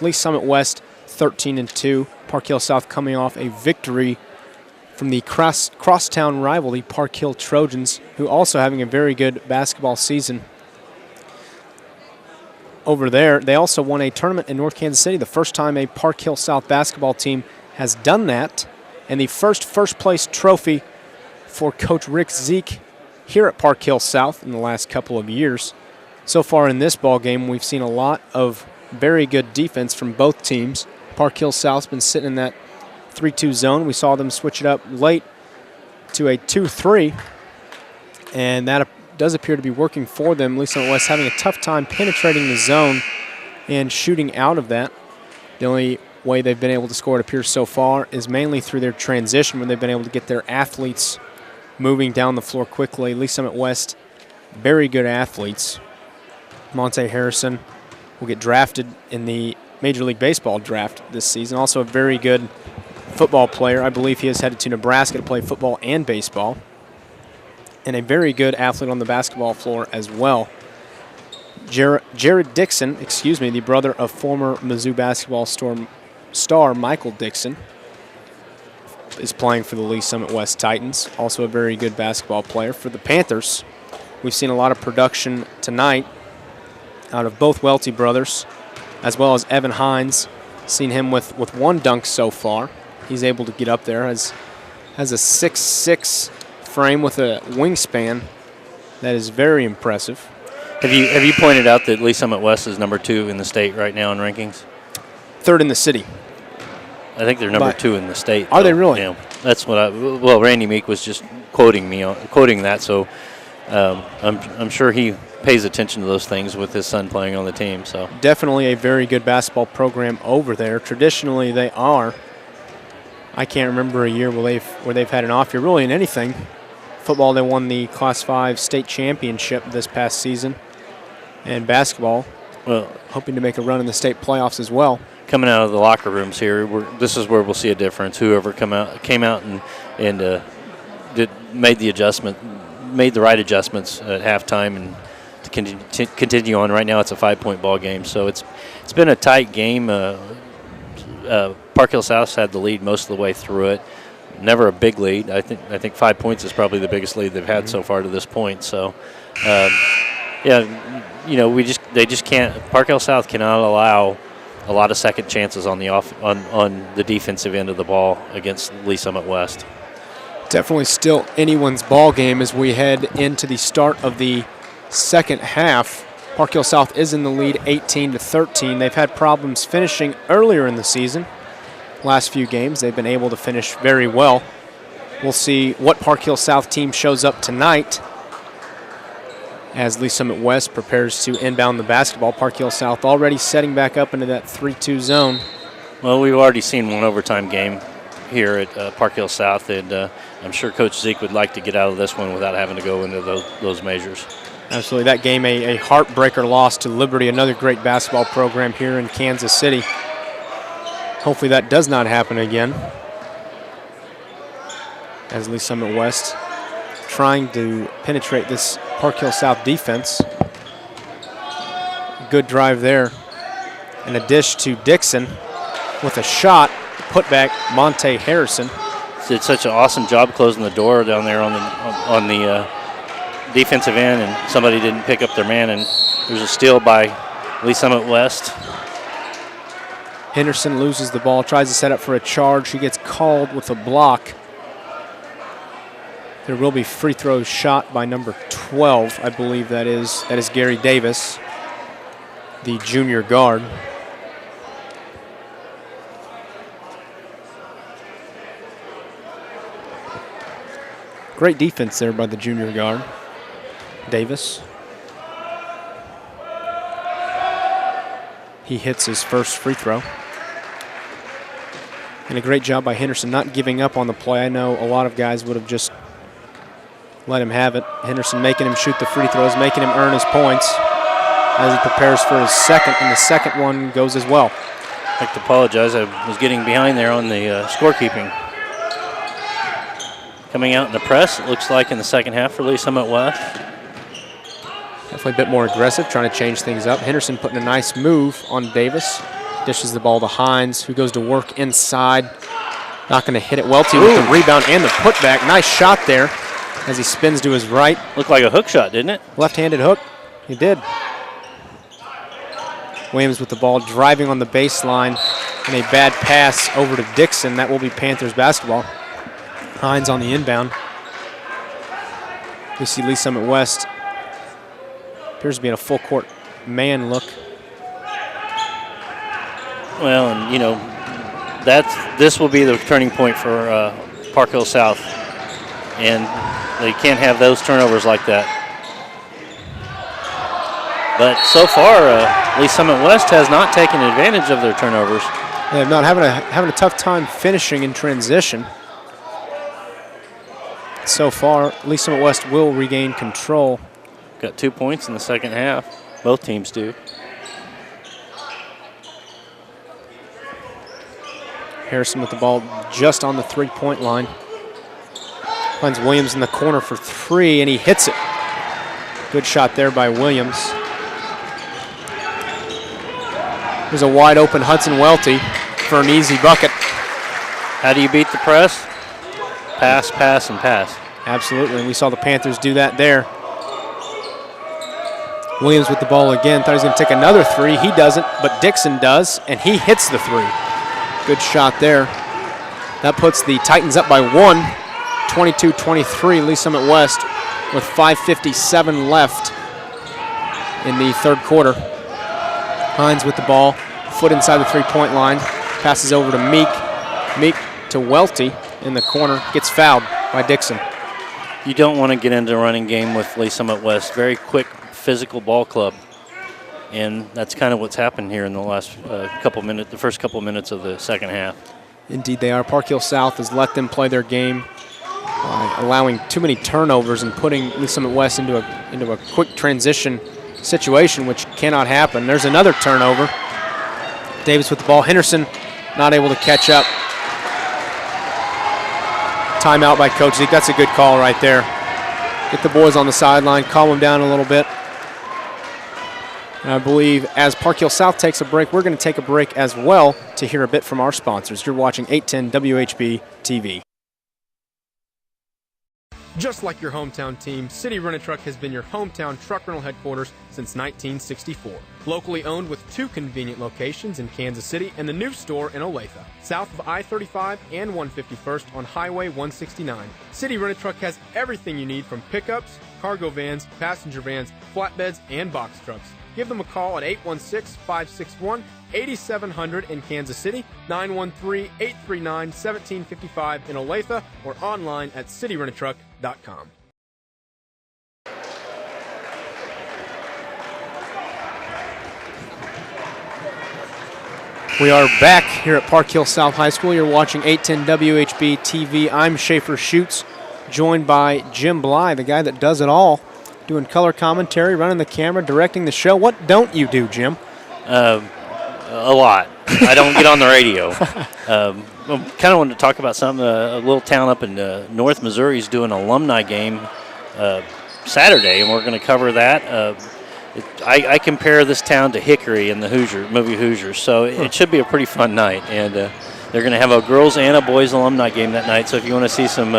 Lee Summit West 13-2. Park Hill South coming off a victory from the crosstown rival, the Park Hill Trojans, who also having a very good basketball season. Over there, they also won a tournament in North Kansas City, the first time a Park Hill South basketball team has done that, and the first place trophy for Coach Rick Zeke here at Park Hill South in the last couple of years. So far in this ball game, we've seen a lot of very good defense from both teams. Park Hill South's been sitting in that 3-2 zone. We saw them switch it up late to a 2-3, and that does appear to be working for them. Lee Summit West having a tough time penetrating the zone and shooting out of that. The only way they've been able to score, it appears so far, is mainly through their transition, when they've been able to get their athletes moving down the floor quickly. Lee Summit West, very good athletes. Monte Harrison will get drafted in the Major League Baseball draft this season. Also a very good football player. I believe he is headed to Nebraska to play football and baseball. And a very good athlete on the basketball floor as well. Jared Dixon, the brother of former Mizzou basketball star Michael Dixon, is playing for the Lee Summit West Titans. Also a very good basketball player for the Panthers. We've seen a lot of production tonight out of both Welty brothers, as well as Evan Hines. Seen him with one dunk so far. He's able to get up there, has a 6'6" frame with a wingspan that is very impressive. Have you pointed out that Lee Summit West is number 2 in the state right now in rankings? 3rd in the city. I think they're number 2 in the state. Are they really? Yeah, that's what Randy Meek was just quoting that. So I'm sure he pays attention to those things with his son playing on the team. So definitely a very good basketball program over there. Traditionally, they are. I can't remember a year where they've had an off year, really, in anything. Football, they won the Class 5 state championship this past season. And basketball, Well, hoping to make a run in the state playoffs as well. Coming out of the locker rooms here, this is where we'll see a difference. Whoever came out and made the right adjustments at halftime and to continue on. Right now, it's a 5-point ball game, so it's been a tight game. Park Hill South's had the lead most of the way through it. Never a big lead. I think 5 points is probably the biggest lead they've had so far to this point. So, they just can't. Park Hill South cannot allow a lot of second chances on the defensive end of the ball against Lee Summit West. Definitely still anyone's ball game as we head into the start of the second half. Park Hill South is in the lead 18-13. They've had problems finishing earlier in the season. Last few games they've been able to finish very well. We'll see what Park Hill South team shows up tonight as Lee Summit West prepares to inbound the basketball. Park Hill South already setting back up into that 3-2 zone. Well, we've already seen one overtime game here at Park Hill South, and I'm sure Coach Zeke would like to get out of this one without having to go into those measures. Absolutely. That game, a heartbreaker loss to Liberty, another great basketball program here in Kansas City. Hopefully that does not happen again. As Lee Summit West trying to penetrate this Park Hill South defense. Good drive there. And a dish to Dixon with a shot. Put back Monte Harrison. Did such an awesome job closing the door down there on the defensive end, and somebody didn't pick up their man, and there's a steal by Lee Summit West. Henderson loses the ball, tries to set up for a charge. He gets called with a block. There will be free throws shot by number 12, I believe that is. That is Gary Davis, the junior guard. Great defense there by the junior guard, Davis. He hits his first free throw. And a great job by Henderson not giving up on the play. I know a lot of guys would have just let him have it. Henderson making him shoot the free throws, making him earn his points as he prepares for his second, and the second one goes as well. I'd like to apologize. I was getting behind there on the scorekeeping. Coming out in the press, it looks like in the second half for Lee Summit West. Definitely a bit more aggressive, trying to change things up. Henderson putting a nice move on Davis. Dishes the ball to Hines, who goes to work inside. Not going to hit it. Welty with the rebound and the putback. Nice shot there as he spins to his right. Looked like a hook shot, didn't it? Left-handed hook. He did. Williams with the ball driving on the baseline and a bad pass over to Dixon. That will be Panthers basketball. Hines on the inbound. We see Lee Summit West appears to be in a full court man look. Well, and you know, this will be the turning point for Park Hill South, and they can't have those turnovers like that. But so far, Lee Summit West has not taken advantage of their turnovers. They're not having a tough time finishing in transition. So far, Lee Summit West will regain control. Got 2 points in the second half. Both teams do. Harrison with the ball just on the three-point line. Finds Williams in the corner for three, and he hits it. Good shot there by Williams. There's a wide open Hudson Welty for an easy bucket. How do you beat the press? Pass, pass, and pass. Absolutely, and we saw the Panthers do that there. Williams with the ball again. Thought he was going to take another three. He doesn't, but Dixon does, and he hits the three. Good shot there. That puts the Titans up by one, 22-23, Lee Summit West, with 5:57 left in the third quarter. Hines with the ball, foot inside the three-point line, passes over to Meek. Meek to Welty in the corner, gets fouled by Dixon. You don't want to get into a running game with Lee Summit West. Very quick, physical ball club. And that's kind of what's happened here in the last the first couple minutes of the second half. Indeed they are. Park Hill South has let them play their game, allowing too many turnovers and putting Lee Summit West into a quick transition situation, which cannot happen. There's another turnover. Davis with the ball. Henderson not able to catch up. Timeout by Coach Zeke. That's a good call right there. Get the boys on the sideline, calm them down a little bit. And I believe as Park Hill South takes a break, we're going to take a break as well to hear a bit from our sponsors. You're watching 810 WHB TV. Just like your hometown team, City Rent-A-Truck has been your hometown truck rental headquarters since 1964. Locally owned with 2 convenient locations in Kansas City and the new store in Olathe, south of I-35 and 151st on Highway 169. City Rent-A-Truck has everything you need from pickups, cargo vans, passenger vans, flatbeds, and box trucks. Give them a call at 816-561-8700 in Kansas City, 913-839-1755 in Olathe, or online at cityrentatruck.com. We are back here at Park Hill South High School. You're watching 810 WHB TV. I'm Schaefer Schutz, joined by Jim Bly, the guy that does it all, doing color commentary, running the camera, directing the show. What don't you do, Jim? A lot. I don't get on the radio. I kind of wanted to talk about something. A little town up in North Missouri is doing an alumni game Saturday, and we're going to cover that. I compare this town to Hickory in the movie Hoosiers, so it should be a pretty fun night. And they're going to have a girls and a boys alumni game that night. So if you want to see some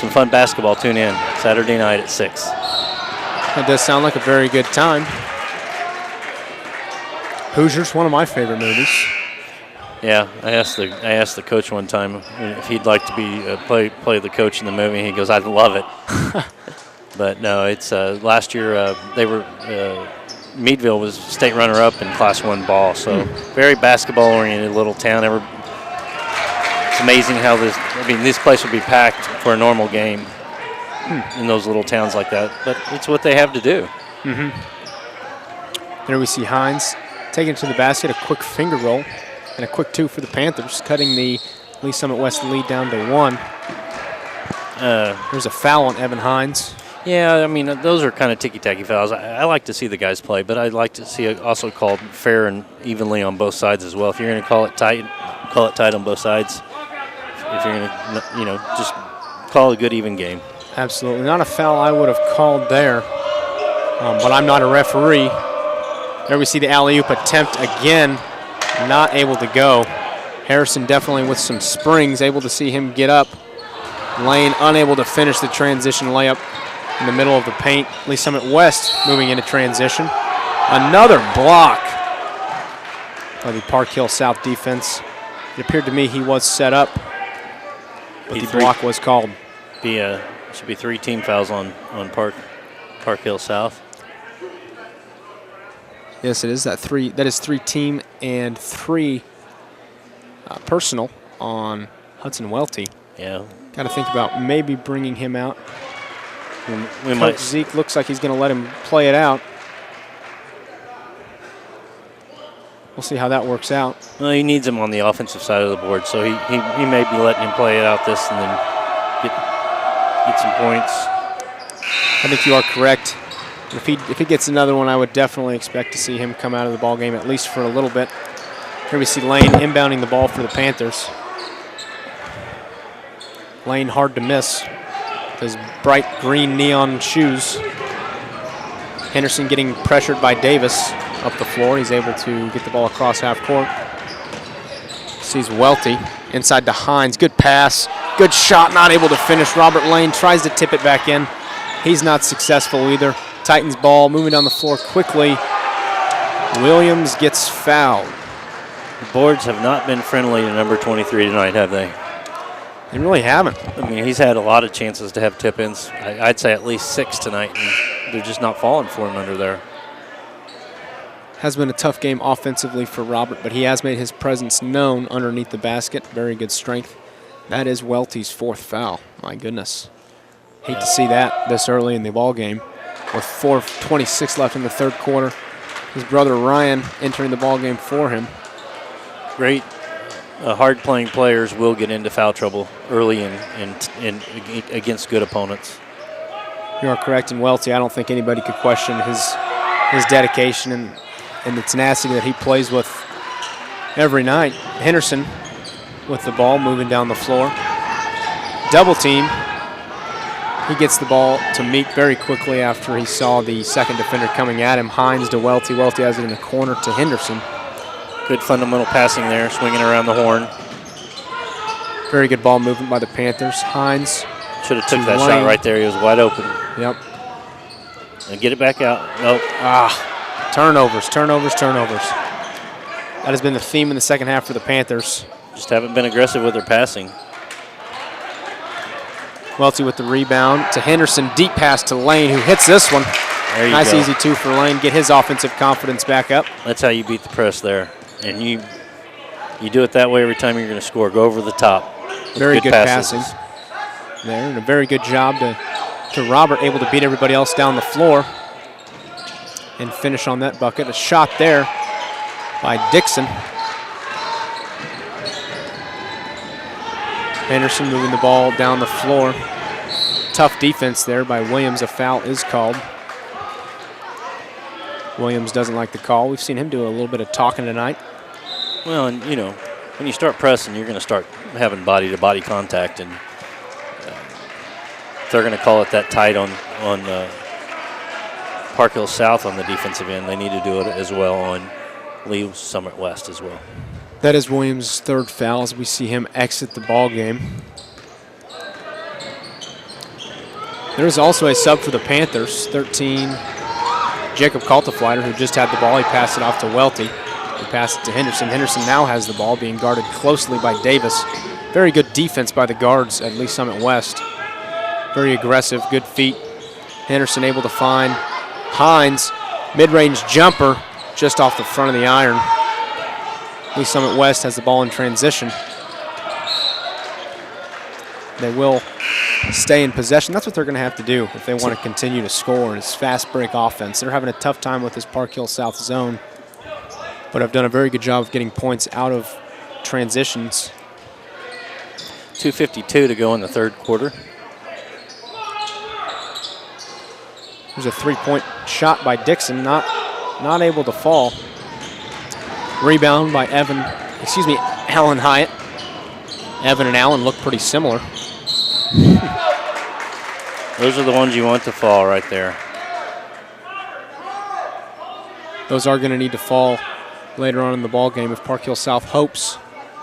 fun basketball, tune in Saturday night at 6. That does sound like a very good time. Hoosiers, one of my favorite movies. Yeah, I asked the coach one time if he'd like to be play the coach in the movie. And he goes, "I'd love it." But no, it's last year they were Meadville was state runner-up in Class 1 ball, so very basketball-oriented little town. It's amazing how this place would be packed for a normal game in those little towns like that, but it's what they have to do. There we see Hines taking it to the basket, a quick finger roll, and a quick 2 for the Panthers, cutting the Lee Summit West lead down to 1. There's a foul on Evan Hines. Yeah, I mean, those are kind of ticky-tacky fouls. I like to see the guys play, but I'd like to see it also called fair and evenly on both sides as well. If you're going to call it tight on both sides. If you're going to, just call it a good, even game. Absolutely. Not a foul I would have called there, but I'm not a referee. There we see the alley-oop attempt again, not able to go. Harrison definitely with some springs, able to see him get up. Lane unable to finish the transition layup in the middle of the paint. Lee Summit West moving into transition. Another block by the Park Hill South defense. It appeared to me he was set up, but the block was called. Should be 3 team fouls on Park Hill South. Yes, it is. That is 3 team and 3 personal on Hudson Welty. Yeah. Got to think about maybe bringing him out. Coach Zeke looks like he's going to let him play it out. We'll see how that works out. Well, he needs him on the offensive side of the board, so he may be letting him play it out this and then get some points. I think you are correct. If he gets another one, I would definitely expect to see him come out of the ball game at least for a little bit. Here we see Lane inbounding the ball for the Panthers. Lane hard to miss with his bright green neon shoes. Henderson getting pressured by Davis up the floor. He's able to get the ball across half court. Sees Welty inside to Hines. Good pass. Good shot. Not able to finish. Robert Lane tries to tip it back in. He's not successful either. Titans ball moving down the floor quickly. Williams gets fouled. The boards have not been friendly to number 23 tonight, have they? They really haven't. I mean, he's had a lot of chances to have tip-ins. I'd say at least 6 tonight, and they're just not falling for him under there. Has been a tough game offensively for Robert, but he has made his presence known underneath the basket. Very good strength. That is Welty's 4th foul. My goodness. Hate to see that this early in the ball game. With 4:26 left in the third quarter. His brother Ryan entering the ball game for him. Great. Hard-playing players will get into foul trouble early and against good opponents. You are correct in Welty. I don't think anybody could question his his dedication and the tenacity that he plays with every night. Henderson with the ball, moving down the floor. Double team. He gets the ball to Meek very quickly after he saw the second defender coming at him. Hines to Welty. Welty has it in the corner to Henderson. Good fundamental passing there, swinging around the horn. Very good ball movement by the Panthers. Hines. Should have took that shot right there. He was wide open. Yep. And get it back out. Nope. Turnovers. That has been the theme in the second half for the Panthers. Just haven't been aggressive with their passing. Welty with the rebound to Henderson. Deep pass to Lane, who hits this one. There you nice go. Easy two for Lane. Get his offensive confidence back up. That's how you beat the press there. And you do it that way every time you're going to score. Go over the top. Very good passing there, and a very good job to Robert, able to beat everybody else down the floor and finish on that bucket. A shot there by Dixon. Henderson moving the ball down the floor. Tough defense there by Williams. A foul is called. Williams doesn't like the call. We've seen him do a little bit of talking tonight. Well, and you know, when you start pressing, you're going to start having body-to-body contact, and if they're going to call it that tight on Park Hill South on the defensive end, they need to do it as well on Lee Summit West as well. That is Williams' third foul as we see him exit the ball game. There's also a sub for the Panthers, 13, Jacob Kalteflider, who just had the ball. He passed it off to Welty. He passed it to Henderson. Henderson now has the ball, being guarded closely by Davis. Very good defense by the guards at Lee Summit West. Very aggressive, good feet. Henderson able to find Hines. Mid-range jumper just off the front of the iron. Lee Summit West has the ball in transition. They will stay in possession. That's what they're going to have to do if they want to continue to score. It's fast break offense. They're having a tough time with this Park Hill South zone, but have done a very good job of getting points out of transitions. 2:52 to go in the third quarter. There's a three-point shot by Dixon, not able to fall. Rebound by Allen Hyatt. Evan and Allen look pretty similar. Those are the ones you want to fall right there. Those are going to need to fall later on in the ball game if Park Hill South hopes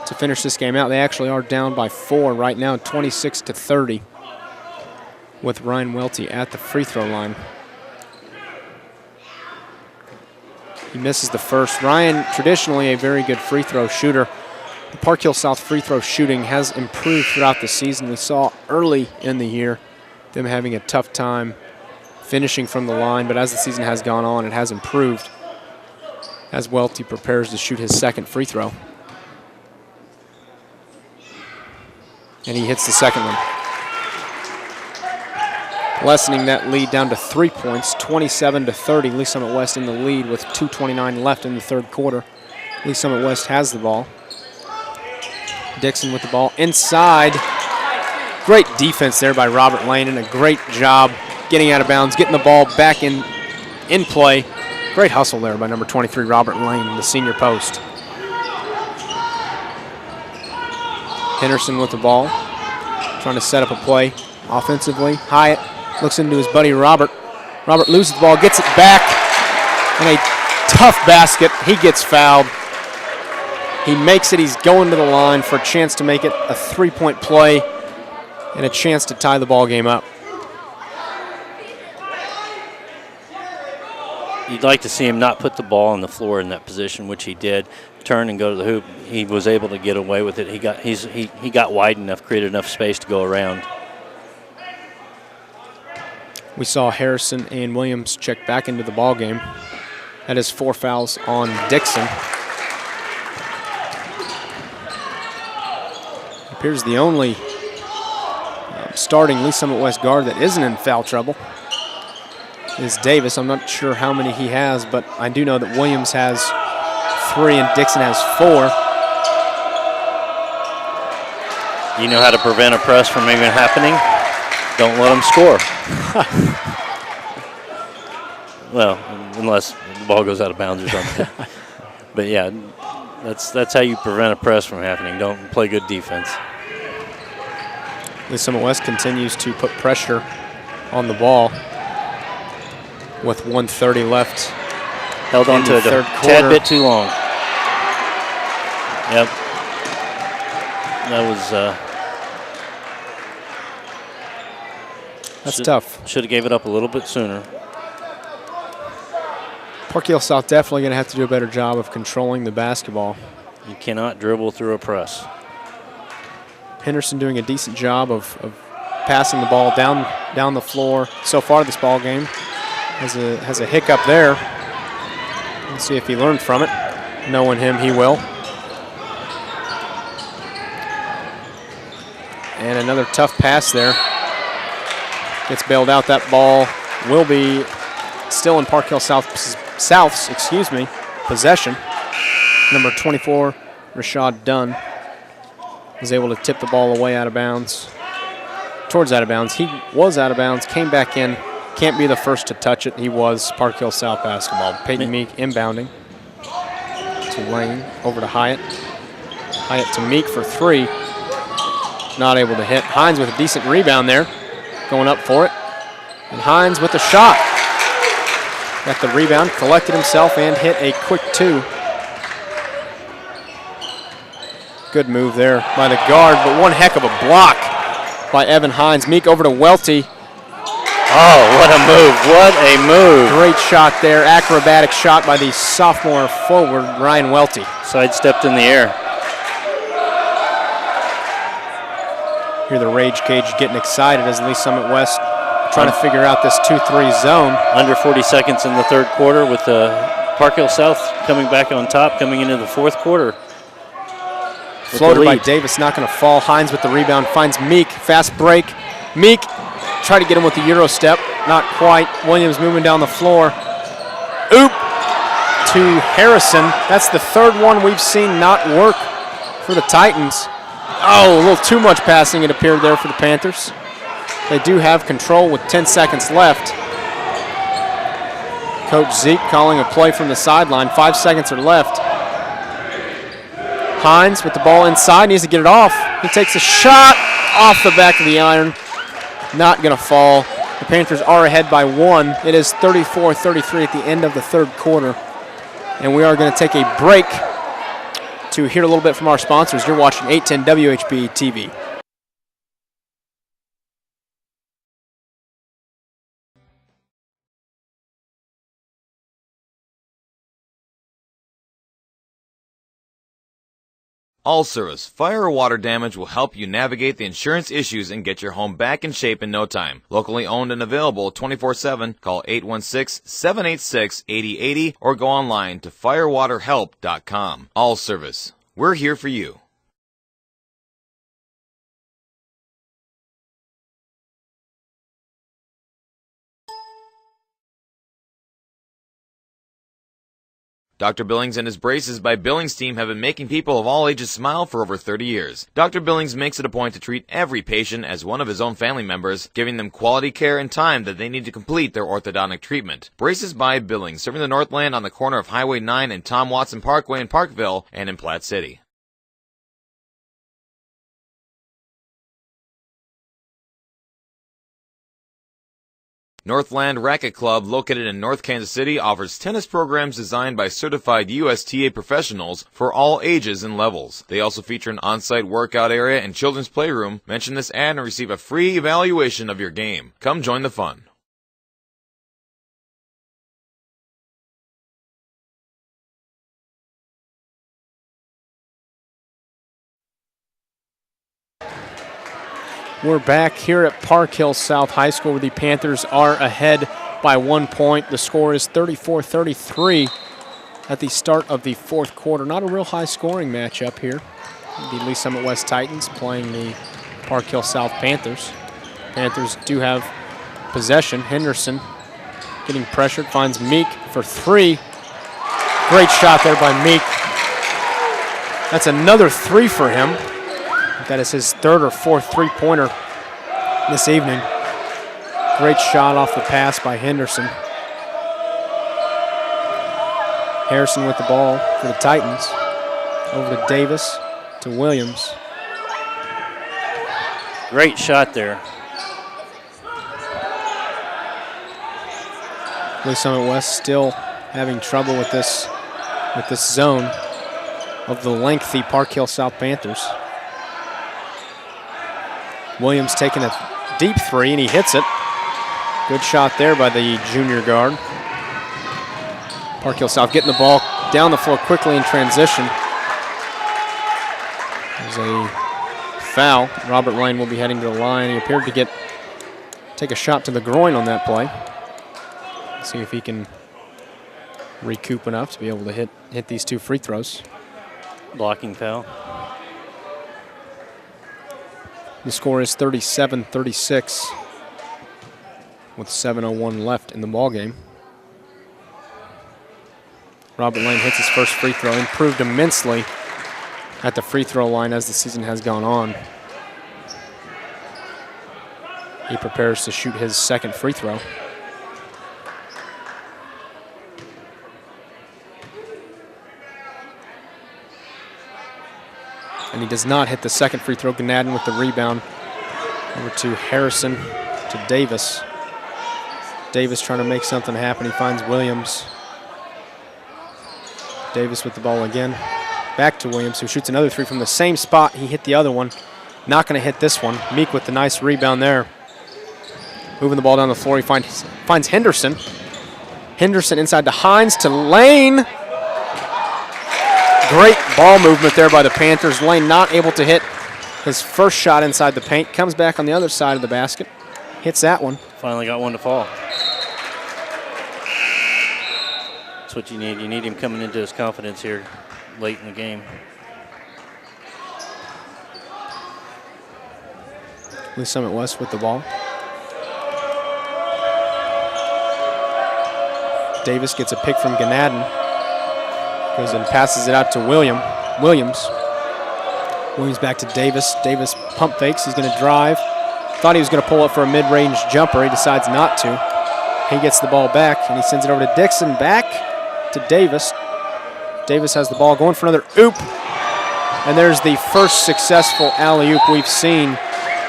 to finish this game out. They actually are down by 4 right now, 26-30, with Ryan Welty at the free throw line. He misses the first. Ryan, traditionally a very good free throw shooter. The Park Hill South free throw shooting has improved throughout the season. We saw early in the year them having a tough time finishing from the line, but as the season has gone on, it has improved as Welty prepares to shoot his second free throw. And he hits the second one, lessening that lead down to 3 points, 27-30. Lee Summit West in the lead with 2:29 left in the third quarter. Lee Summit West has the ball. Dixon with the ball inside. Great defense there by Robert Lane, and a great job getting out of bounds, getting the ball back in play. Great hustle there by number 23, Robert Lane, the senior post. Henderson with the ball, trying to set up a play offensively. Hyatt looks into his buddy Robert. Robert loses the ball, gets it back, and a tough basket. He gets fouled. He makes it. He's going to the line for a chance to make it a three-point play and a chance to tie the ball game up. You'd like to see him not put the ball on the floor in that position, which he did. Turn and go to the hoop. He was able to get away with it. He got wide enough, created enough space to go around. We saw Harrison and Williams check back into the ball game. That is 4 fouls on Dixon. Appears the only starting Lee Summit West guard that isn't in foul trouble is Davis. I'm not sure how many he has, but I do know that Williams has 3 and Dixon has 4. You know how to prevent a press from even happening? Don't let them score. Well, unless the ball goes out of bounds or something. But yeah, that's how you prevent a press from happening. Don't play good defense. Lee Summit West continues to put pressure on the ball with 1:30 left. Held on to it a tad bit too long. Yep. That was that's tough. Should have gave it up a little bit sooner. Park Hill South definitely going to have to do a better job of controlling the basketball. You cannot dribble through a press. Henderson doing a decent job of passing the ball down the floor so far this ball game. Has a hiccup there. Let's see if he learned from it. Knowing him, he will. And another tough pass there. Gets bailed out. That ball will be still in Park Hill South's possession. Number 24, Rashad Dunn, was able to tip the ball away out of bounds, towards out of bounds. He was out of bounds, came back in. Can't be the first to touch it. He was Park Hill South basketball. Peyton Meek inbounding to Lane, over to Hyatt. Hyatt to Meek for three. Not able to hit. Hines with a decent rebound there, going up for it. And Hines with the shot. Got the rebound, collected himself, and hit a quick two. Good move there by the guard, but one heck of a block by Evan Hines. Meek over to Welty. Oh, what a move, what a move. Great shot there, acrobatic shot by the sophomore forward, Ryan Welty. Sidestepped in the air. Hear the Rage Cage getting excited as Lee Summit West trying to figure out this 2-3 zone. Under 40 seconds in the third quarter with Park Hill South coming back on top, coming into the fourth quarter. Floater by Davis, not going to fall. Hines with the rebound, finds Meek, fast break. Meek tried to get him with the Euro step, not quite. Williams moving down the floor. Oop to Harrison. That's the third one we've seen not work for the Titans. Oh, a little too much passing, it appeared there for the Panthers. They do have control with 10 seconds left. Coach Zeke calling a play from the sideline. 5 seconds are left. Hines with the ball inside, needs to get it off. He takes a shot off the back of the iron. Not going to fall. The Panthers are ahead by one. It is 34-33 at the end of the third quarter. And we are going to take a break to hear a little bit from our sponsors. You're watching 810 WHB TV. All Service. Fire or water damage will help you navigate the insurance issues and get your home back in shape in no time. Locally owned and available 24/7. Call 816-786-8080 or go online to firewaterhelp.com. All Service. We're here for you. Dr. Billings and his Braces by Billings team have been making people of all ages smile for over 30 years. Dr. Billings makes it a point to treat every patient as one of his own family members, giving them quality care and time that they need to complete their orthodontic treatment. Braces by Billings, serving the Northland on the corner of Highway 9 and Tom Watson Parkway in Parkville and in Platte City. Northland Racket Club, located in North Kansas City, offers tennis programs designed by certified USTA professionals for all ages and levels. They also feature an on-site workout area and children's playroom. Mention this ad and receive a free evaluation of your game. Come join the fun. We're back here at Park Hill South High School where the Panthers are ahead by 1 point. The score is 34-33 at the start of the fourth quarter. Not a real high scoring matchup here. The Lee Summit West Titans playing the Park Hill South Panthers. Panthers do have possession. Henderson getting pressured, finds Meek for three. Great shot there by Meek. That's another three for him. That is his third or fourth three-pointer this evening. Great shot off the pass by Henderson. Harrison with the ball for the Titans. Over to Davis, to Williams. Great shot there. Lee Summit West still having trouble with this zone of the lengthy Park Hill South Panthers. Williams taking a deep three, and he hits it. Good shot there by the junior guard. Park Hill South getting the ball down the floor quickly in transition. There's a foul. Robert Lane will be heading to the line. He appeared to take a shot to the groin on that play. Let's see if he can recoup enough to be able to hit these 2 free throws. Blocking foul. The score is 37-36 with 7:01 left in the ball game. Robert Lane hits his first free throw, improved immensely at the free throw line as the season has gone on. He prepares to shoot his second free throw. And he does not hit the second free throw. Ganadin with the rebound. Over to Harrison, to Davis. Davis trying to make something happen. He finds Williams. Davis with the ball again. Back to Williams, who shoots another 3 from the same spot. He hit the other one. Not going to hit this one. Meek with the nice rebound there. Moving the ball down the floor. He finds Henderson. Henderson inside to Hines, to Lane. Great ball movement there by the Panthers. Lane not able to hit his first shot inside the paint. Comes back on the other side of the basket. Hits that one. Finally got one to fall. That's what you need. You need him coming into his confidence here late in the game. Lee Summit West with the ball. Davis gets a pick from Ganadin. Goes and passes it out to Williams. Williams back to Davis. Davis pump fakes. He's going to drive. Thought he was going to pull up for a mid-range jumper. He decides not to. He gets the ball back, and he sends it over to Dixon. Back to Davis. Davis has the ball going for another oop. And there's the first successful alley-oop we've seen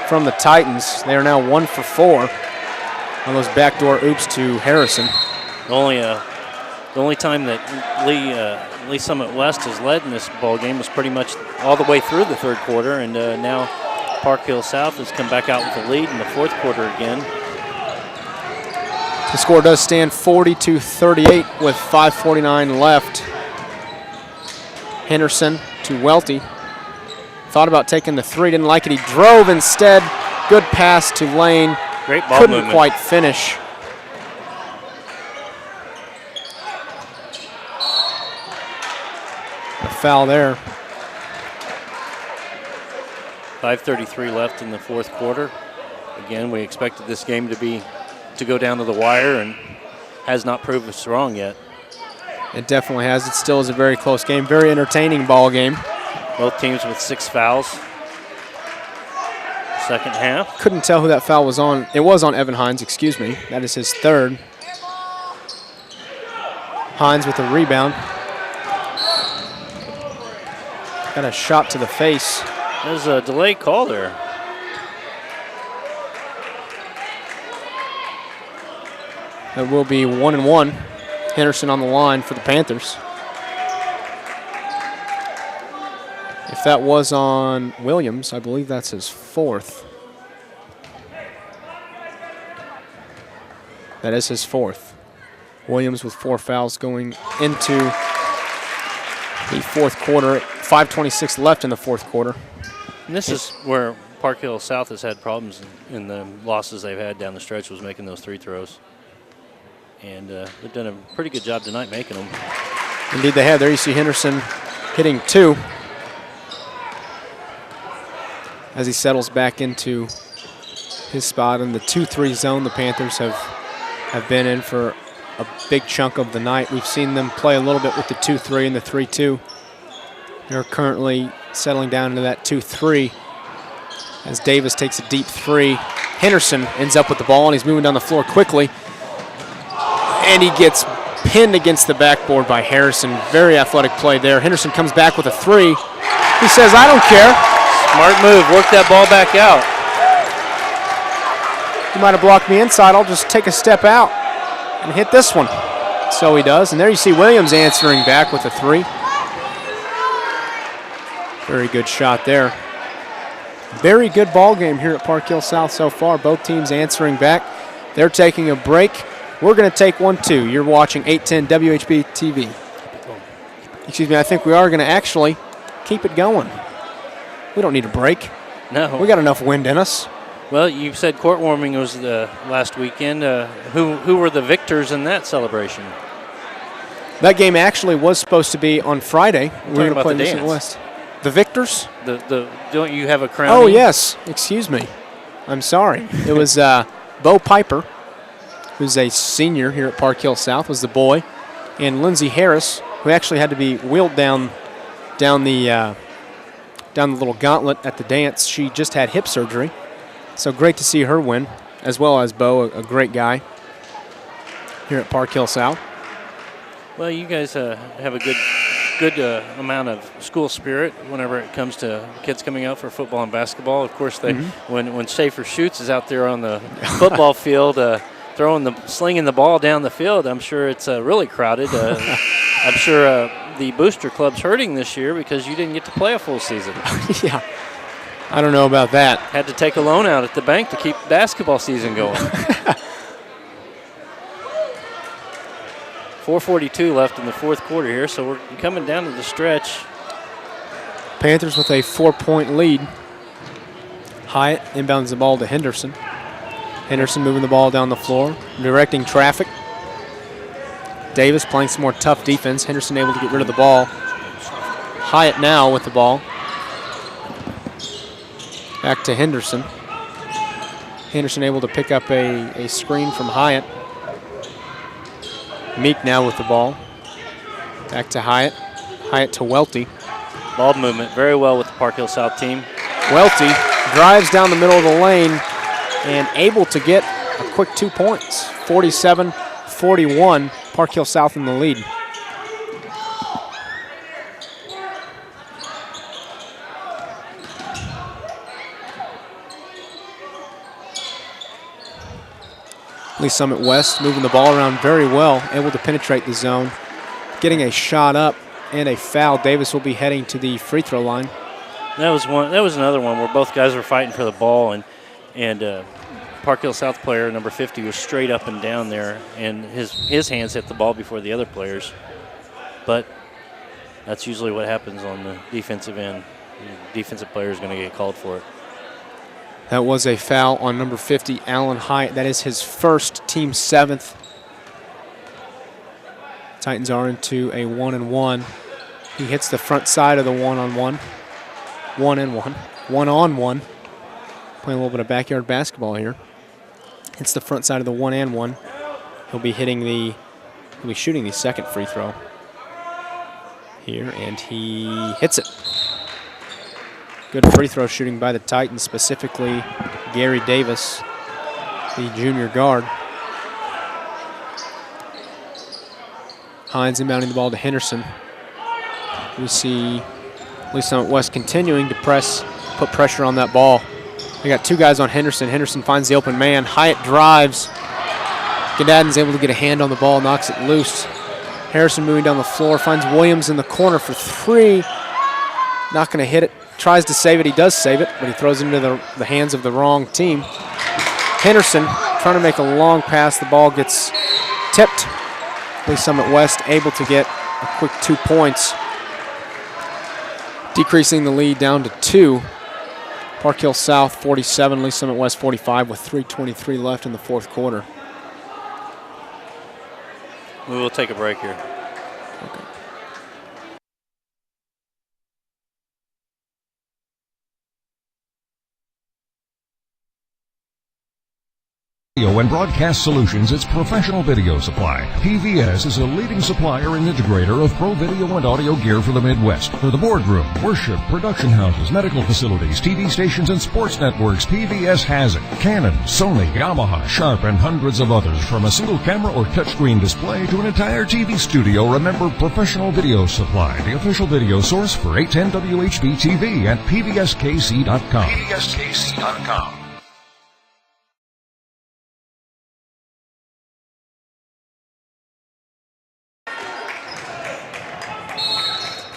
from the Titans. They are now 1 for 4 on those backdoor oops to Harrison. The only time that Lee Summit West has led in this ball game was pretty much all the way through the third quarter, and now Park Hill South has come back out with the lead in the fourth quarter again. The score does stand 40-38 with 5:49 left. Henderson to Welty. Thought about taking the 3, didn't like it. He drove instead. Good pass to Lane. Great ball Couldn't movement. quite finish. A foul there. 5:33 left in the fourth quarter. Again, we expected this game to go down to the wire, and has not proved us wrong yet. It definitely has. It still is a very close game. Very entertaining ball game. Both teams with 6 fouls. Second half. Couldn't tell who that foul was on. It was on Evan Hines, excuse me. That is his third. Hines with a rebound. Got a shot to the face. There's a delayed call there. It will be 1-1. Henderson on the line for the Panthers. If that was on Williams, I believe that's his 4th. That is his 4th. Williams with 4 fouls going into the fourth quarter. 5:26 left in the fourth quarter. And this is where Park Hill South has had problems in the losses they've had down the stretch, was making those 3 throws. And they've done a pretty good job tonight making them. Indeed they have. There you see Henderson hitting 2. As he settles back into his spot in the 2-3 zone the Panthers have been in for a big chunk of the night. We've seen them play a little bit with the 2-3 and the 3-2. They're currently settling down into that 2-3 as Davis takes a deep 3. Henderson ends up with the ball, and he's moving down the floor quickly. And he gets pinned against the backboard by Harrison. Very athletic play there. Henderson comes back with a 3. He says, I don't care. Smart move. Work that ball back out. You might have blocked me inside. I'll just take a step out and hit this one. So he does. And there you see Williams answering back with a 3. Very good shot there. Very good ball game here at Park Hill South so far. Both teams answering back. They're taking a break. We're going to take one, too. You're watching 810 WHB TV. Excuse me, I think we are going to actually keep it going. We don't need a break. No. We got enough wind in us. Well, you said court warming was the last weekend. Who were the victors in that celebration? That game actually was supposed to be on Friday. We're talking about the dance. West. The victors? Don't you have a crowning? Oh, yes. Excuse me. I'm sorry. It was Bo Piper, who's a senior here at Park Hill South, was the boy, and Lindsey Harris, who actually had to be wheeled down the little gauntlet at the dance. She just had hip surgery, so great to see her win, as well as Bo, a great guy here at Park Hill South. Well, you guys have a good amount of school spirit whenever it comes to kids coming out for football and basketball. Of course, when Schaefer Schutz is out there on the football field slinging the ball down the field, I'm sure it's really crowded. I'm sure the booster club's hurting this year because you didn't get to play a full season. Yeah, I don't know about that. Had to take a loan out at the bank to keep basketball season going. 4:42 left in the fourth quarter here, so we're coming down to the stretch. Panthers with a 4-point lead. Hyatt inbounds the ball to Henderson. Henderson moving the ball down the floor, directing traffic. Davis playing some more tough defense. Henderson able to get rid of the ball. Hyatt now with the ball. Back to Henderson. Henderson able to pick up a screen from Hyatt. Meek now with the ball. Back to Hyatt. Hyatt to Welty. Ball movement very well with the Park Hill South team. Welty drives down the middle of the lane and able to get a quick 2 points. 47-41, Park Hill South in the lead. Lee Summit West moving the ball around very well, able to penetrate the zone, getting a shot up and a foul. Davis will be heading to the free throw line. That was another one where both guys were fighting for the ball, and Park Hill South player number 50 was straight up and down there, and his hands hit the ball before the other players. But that's usually what happens on the defensive end. The defensive player is going to get called for it. That was a foul on number 50, Allen Hyatt. That is his first, team 7th. Titans are into a 1-and-1. He hits the front side of the one-on-one. 1-and-1. 1-on-1. Playing a little bit of backyard basketball here. Hits the front side of the 1-and-1. He'll be shooting the second free throw here, and he hits it. Good free throw shooting by the Titans, specifically Gary Davis, the junior guard. Hines inbounding the ball to Henderson. We see Lee Summit West continuing to put pressure on that ball. They got two guys on Henderson. Henderson finds the open man. Hyatt drives. Gadadin's able to get a hand on the ball, knocks it loose. Harrison moving down the floor, finds Williams in the corner for three. Not going to hit it. Tries to save it. He does save it, but he throws it into the hands of the wrong team. Henderson trying to make a long pass. The ball gets tipped. Lee Summit West able to get a quick 2 points, decreasing the lead down to 2. Park Hill South 47, Lee Summit West 45 with 3:23 left in the fourth quarter. We will take a break here. Okay. Video and Broadcast Solutions, its professional video supply. PVS is a leading supplier and integrator of pro video and audio gear for the Midwest. For the boardroom, worship, production houses, medical facilities, TV stations, and sports networks, PVS has it. Canon, Sony, Yamaha, Sharp, and hundreds of others. From a single camera or touchscreen display to an entire TV studio, remember Professional Video Supply, the official video source for 810 WHB TV at pvskc.com. pvskc.com.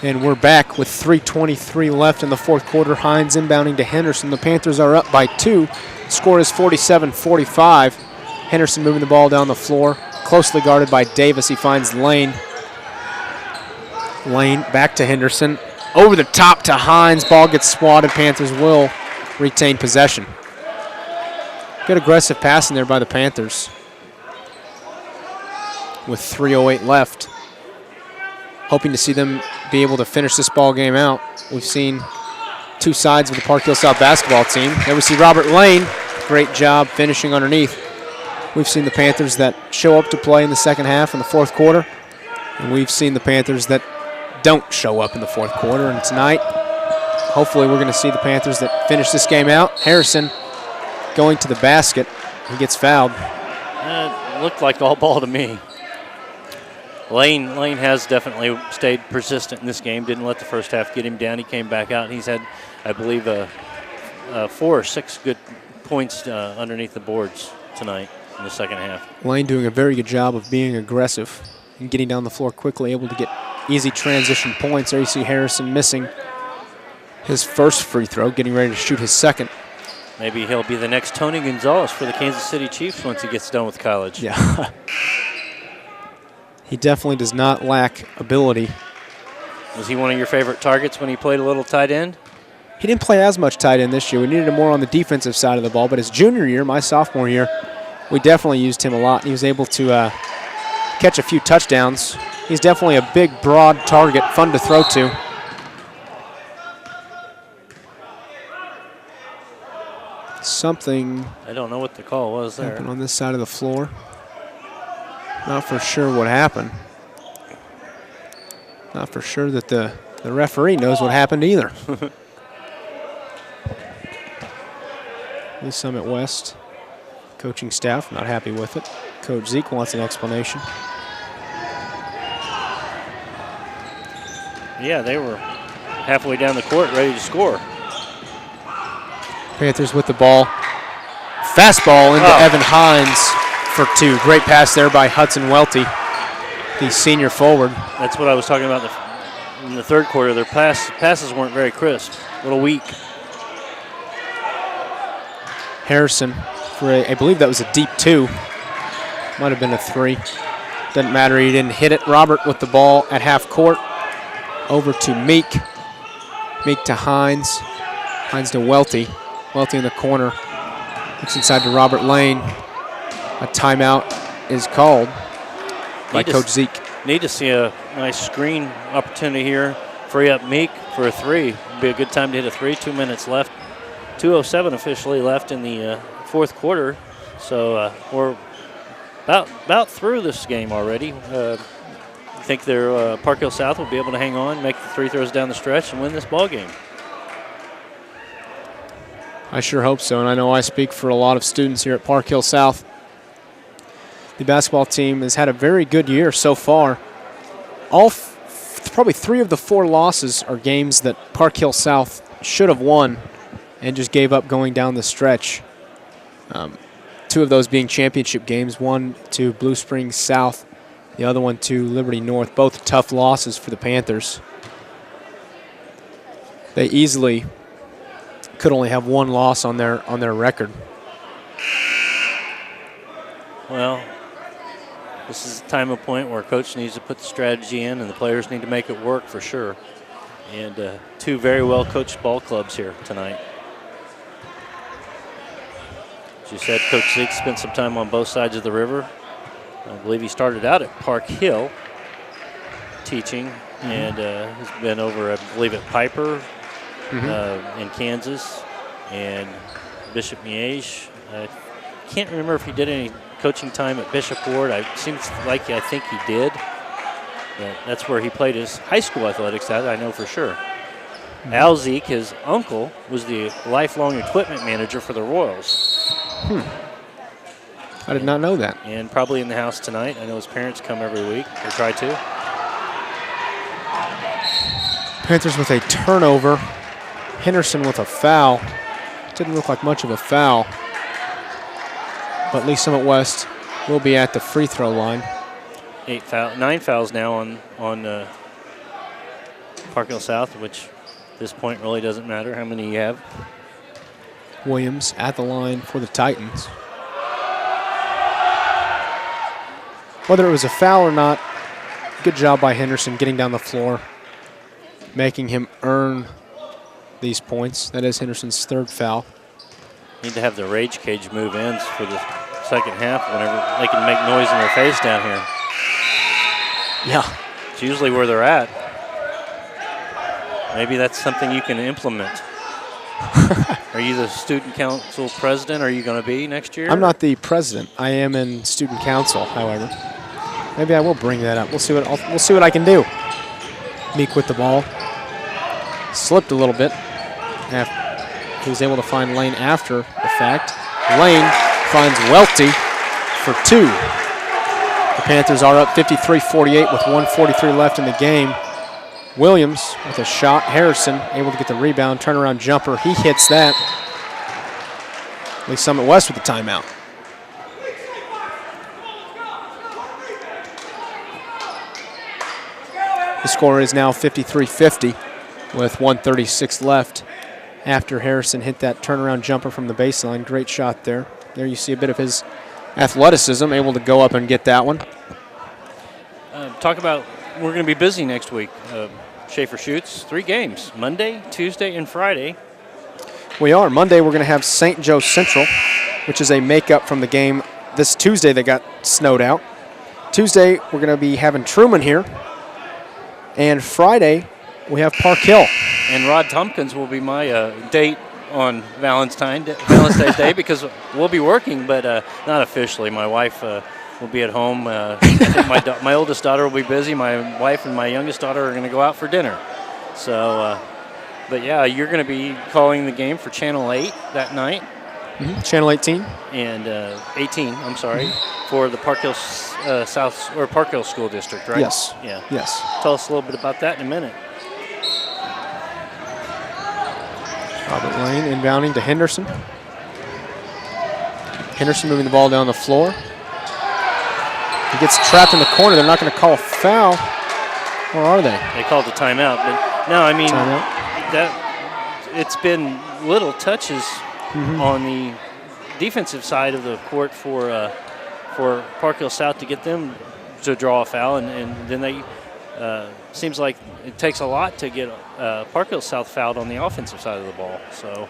And we're back with 3:23 left in the fourth quarter. Hines inbounding to Henderson. The Panthers are up by 2. Score is 47-45. Henderson moving the ball down the floor. Closely guarded by Davis. He finds Lane. Lane back to Henderson. Over the top to Hines. Ball gets swatted. Panthers will retain possession. Good aggressive passing there by the Panthers. With 3:08 left. Hoping to see them be able to finish this ball game out. We've seen two sides of the Park Hill South basketball team. There we see Robert Lane. Great job finishing underneath. We've seen the Panthers that show up to play in the second half in the fourth quarter. And we've seen the Panthers that don't show up in the fourth quarter. And tonight, hopefully we're going to see the Panthers that finish this game out. Harrison going to the basket. He gets fouled. It looked like all ball to me. Lane has definitely stayed persistent in this game. Didn't let the first half get him down. He came back out. He's had, I believe, 4 or 6 good points underneath the boards tonight in the second half. Lane doing a very good job of being aggressive and getting down the floor quickly, able to get easy transition points. There you see Harrison missing his first free throw, getting ready to shoot his second. Maybe he'll be the next Tony Gonzalez for the Kansas City Chiefs once he gets done with college. Yeah. He definitely does not lack ability. Was he one of your favorite targets when he played a little tight end? He didn't play as much tight end this year. We needed him more on the defensive side of the ball, but his junior year, my sophomore year, we definitely used him a lot. He was able to catch a few touchdowns. He's definitely a big, broad target, fun to throw to. Something I don't know what the call was there. happened on this side of the floor. Not for sure what happened. Not for sure that the referee knows what happened either. Lee Summit West coaching staff not happy with it. Coach Zeke wants an explanation. Yeah, they were halfway down the court ready to score. Panthers with the ball. Fastball into Evan Hines for 2. Great pass there by Hudson Welty, the senior forward. That's what I was talking about in the third quarter. Their passes weren't very crisp, a little weak. Harrison for I believe that was a deep 2. Might have been a 3. Doesn't matter, he didn't hit it. Robert with the ball at half court. Over to Meek. Meek to Hines. Hines to Welty. Welty in the corner. Looks inside to Robert Lane. A timeout is called by Coach Zeke. Need to see a nice screen opportunity here. Free up Meek for a 3. Would be a good time to hit a 3. 2 minutes left. 2:07 officially left in the fourth quarter. So we're about through this game already. I think their Park Hill South will be able to hang on, make the 3 throws down the stretch, and win this ball game. I sure hope so, and I know I speak for a lot of students here at Park Hill South. The basketball team has had a very good year so far. Probably 3 of the 4 losses are games that Park Hill South should have won and just gave up going down the stretch. 2 of those being championship games, one to Blue Springs South, the other one to Liberty North. Both tough losses for the Panthers. They easily could only have 1 loss on their record. Well, this is a time of point where Coach needs to put the strategy in and the players need to make it work for sure. And 2 very well-coached ball clubs here tonight. As you said, Coach Zeke spent some time on both sides of the river. I believe he started out at Park Hill teaching and has been over, I believe, at Piper in Kansas and Bishop Miege. I can't remember if he did any coaching time at Bishop Ward. I think he did. That's where he played his high school athletics. That I know for sure. Al Zeke, his uncle, was the lifelong equipment manager for the Royals. I did not know that. And probably in the house tonight. I know his parents come every week, or try to. Panthers with a turnover. Henderson with a foul. Didn't look like much of a foul. But Lee Summit West will be at the free throw line. 9 fouls now on Park Hill South, which at this point really doesn't matter how many you have. Williams at the line for the Titans. Whether it was a foul or not, good job by Henderson getting down the floor, making him earn these points. That is Henderson's third foul. Need to have the rage cage move ends for the second half whenever they can make noise in their face down here. Yeah. It's usually where they're at. Maybe that's something you can implement. Are you the student council president? Are you going to be next year? I'm not the president. I am in student council, however. Maybe I will bring that up. We'll see what I can do. Meek with the ball. Slipped a little bit. He was able to find Lane after the fact. Lane finds Welty for 2. The Panthers are up 53-48 with 1:43 left in the game. Williams with a shot. Harrison able to get the rebound. Turnaround jumper. He hits that. Lee Summit West with the timeout. The score is now 53-50 with 1:36 left after Harrison hit that turnaround jumper from the baseline. Great shot there. There you see a bit of his athleticism, able to go up and get that one. Talk about, we're going to be busy next week. Schaefer Shoots, 3 games, Monday, Tuesday, and Friday. We are. Monday we're going to have St. Joe Central, which is a makeup from the game this Tuesday that got snowed out. Tuesday we're going to be having Truman here. And Friday we have Park Hill. And Rod Tompkins will be my date on Valentine's Day because we'll be working, but not officially. My wife will be at home. I think my oldest daughter will be busy. My wife and my youngest daughter are going to go out for dinner. So, but yeah, you're going to be calling the game for Channel 8 that night. Channel 18. And 18, I'm sorry, for the Park Hill South or Park Hill School District, right? Yes. Yeah. Yes. Tell us a little bit about that in a minute. Robert Lane inbounding to Henderson. Henderson moving the ball down the floor. He gets trapped in the corner. They're not going to call a foul. Or are they? They called the timeout. But no, I mean, it's been little touches on the defensive side of the court for Park Hill South to get them to draw a foul. And then they seems like it takes a lot to get Park Hill South fouled on the offensive side of the ball. So,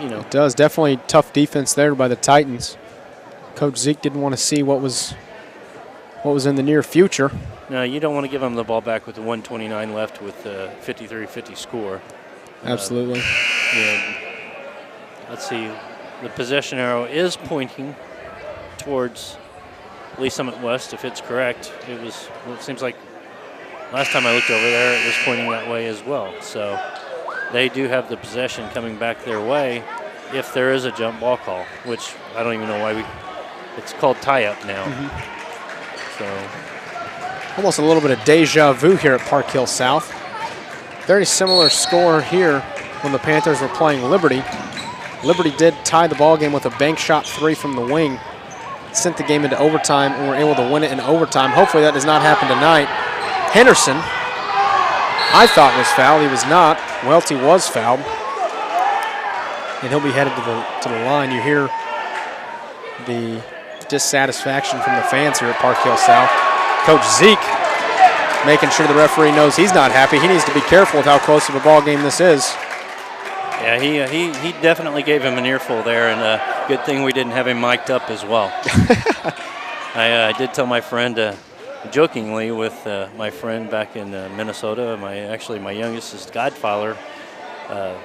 you know. It does. Definitely tough defense there by the Titans. Coach Zeke didn't want to see what was in the near future. No, you don't want to give them the ball back with the 1:29 left with the 53-50 score. Absolutely. And let's see. The possession arrow is pointing towards Lee Summit West, if it's correct. It seems like last time I looked over there, it was pointing that way as well. So they do have the possession coming back their way if there is a jump ball call, which I don't even know why it's called tie-up now. So almost a little bit of deja vu here at Park Hill South. Very similar score here when the Panthers were playing Liberty. Liberty did tie the ball game with a bank shot 3 from the wing. Sent the game into overtime and were able to win it in overtime. Hopefully that does not happen tonight. Henderson, I thought was fouled. He was not. Welty was fouled. And he'll be headed to the line. You hear the dissatisfaction from the fans here at Park Hill South. Coach Zeke making sure the referee knows he's not happy. He needs to be careful with how close of a ball game this is. Yeah, he definitely gave him an earful there, and good thing we didn't have him mic'd up as well. I did tell my friend, jokingly with my friend back in Minnesota, my youngest godfather that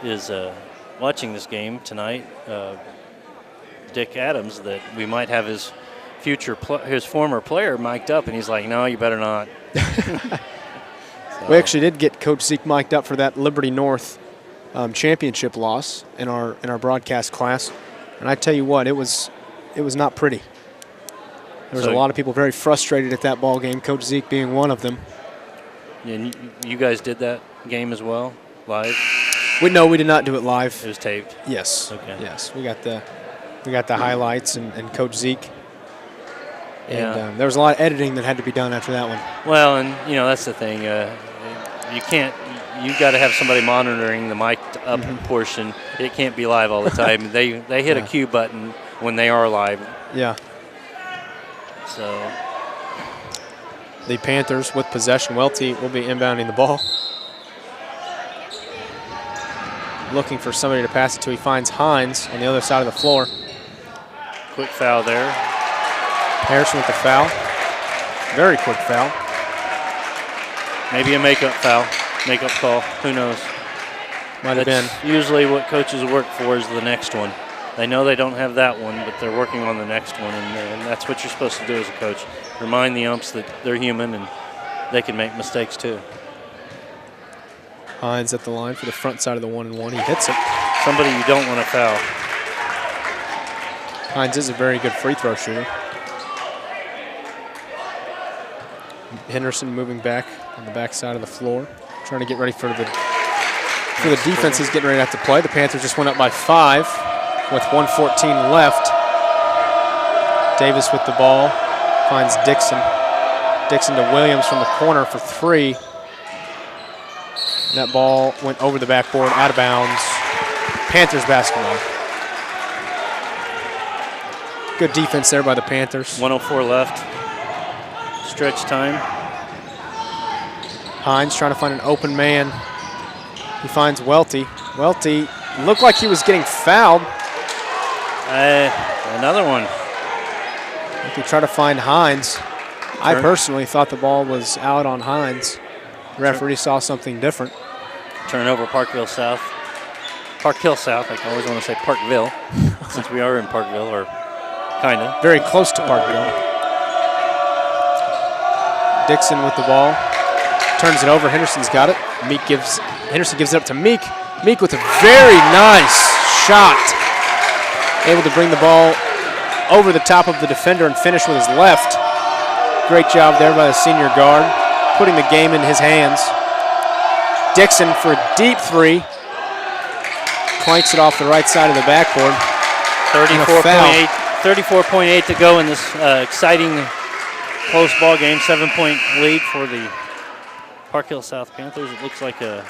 is watching this game tonight, Dick Adams, that we might have his his former player mic'd up, and he's like, no, you better not. We actually did get Coach Zeke mic'd up for that Liberty North championship loss in our broadcast class, and I tell you what, it was not pretty. There was a lot of people very frustrated at that ball game, Coach Zeke being one of them. And you guys did that game as well, live? No, we did not do it live. It was taped? Yes. Okay. Yes, we got the highlights and Coach Zeke. Yeah. And there was a lot of editing that had to be done after that one. Well, and that's the thing. You got to have somebody monitoring the mic'd up portion. It can't be live all the time. They hit a cue button when they are live. Yeah. So the Panthers with possession. Welty will be inbounding the ball. Looking for somebody to pass it to. He finds Hines on the other side of the floor. Quick foul there. Harrison with the foul. Very quick foul. Maybe a makeup foul, makeup call. Who knows? Might have been. Usually what coaches work for is the next one. They know they don't have that one, but they're working on the next one, and that's what you're supposed to do as a coach. Remind the umps that they're human and they can make mistakes too. Hines at the line for the front side of the 1-and-1. He hits it. Somebody you don't want to foul. Hines is a very good free throw shooter. Henderson moving back on the back side of the floor, trying to get ready for the defenses getting ready to have to play. The Panthers just went up by 5 with 1:14 left. Davis with the ball, finds Dixon. Dixon to Williams from the corner for 3. That ball went over the backboard, out of bounds. Panthers basketball. Good defense there by the Panthers. 1:04 left. Stretch time. Hines trying to find an open man. He finds Welty. Welty looked like he was getting fouled. Another one. He tried to find Hines. I personally thought the ball was out on Hines. The referee saw something different. Turnover, Parkville South. Park Hill South. I always want to say Parkville, since we are in Parkville, or kind of. Very close to Parkville. Dixon with the ball. Turns it over. Henderson's got it. Henderson gives it up to Meek. Meek with a very nice shot. Able to bring the ball over the top of the defender and finish with his left. Great job there by the senior guard, putting the game in his hands. Dixon for a deep 3. Clanks it off the right side of the backboard. 34.8 to go in this exciting close ball game. 7-point lead for the Park Hill South Panthers. It looks like can't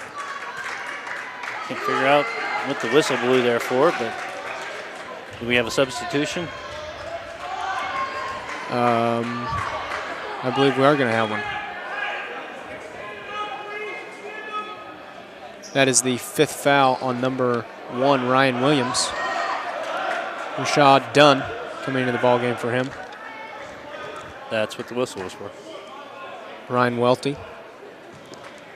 figure out what the whistle blew there for, but do we have a substitution? I believe we are going to have one. That is the 5th foul on number 1, Ryan Williams. Rashad Dunn coming into the ball game for him. That's what the whistle was for. Ryan Welty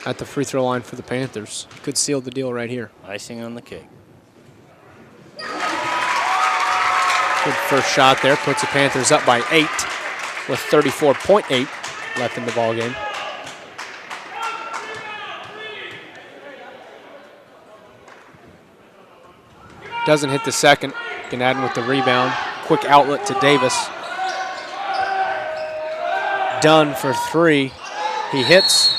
at the free throw line for the Panthers. Could seal the deal right here. Icing on the cake. Good first shot there. Puts the Panthers up by 8 with 34.8 left in the ball game. Doesn't hit the second. Ganadin with the rebound. Quick outlet to Davis. Dunn for 3. He hits.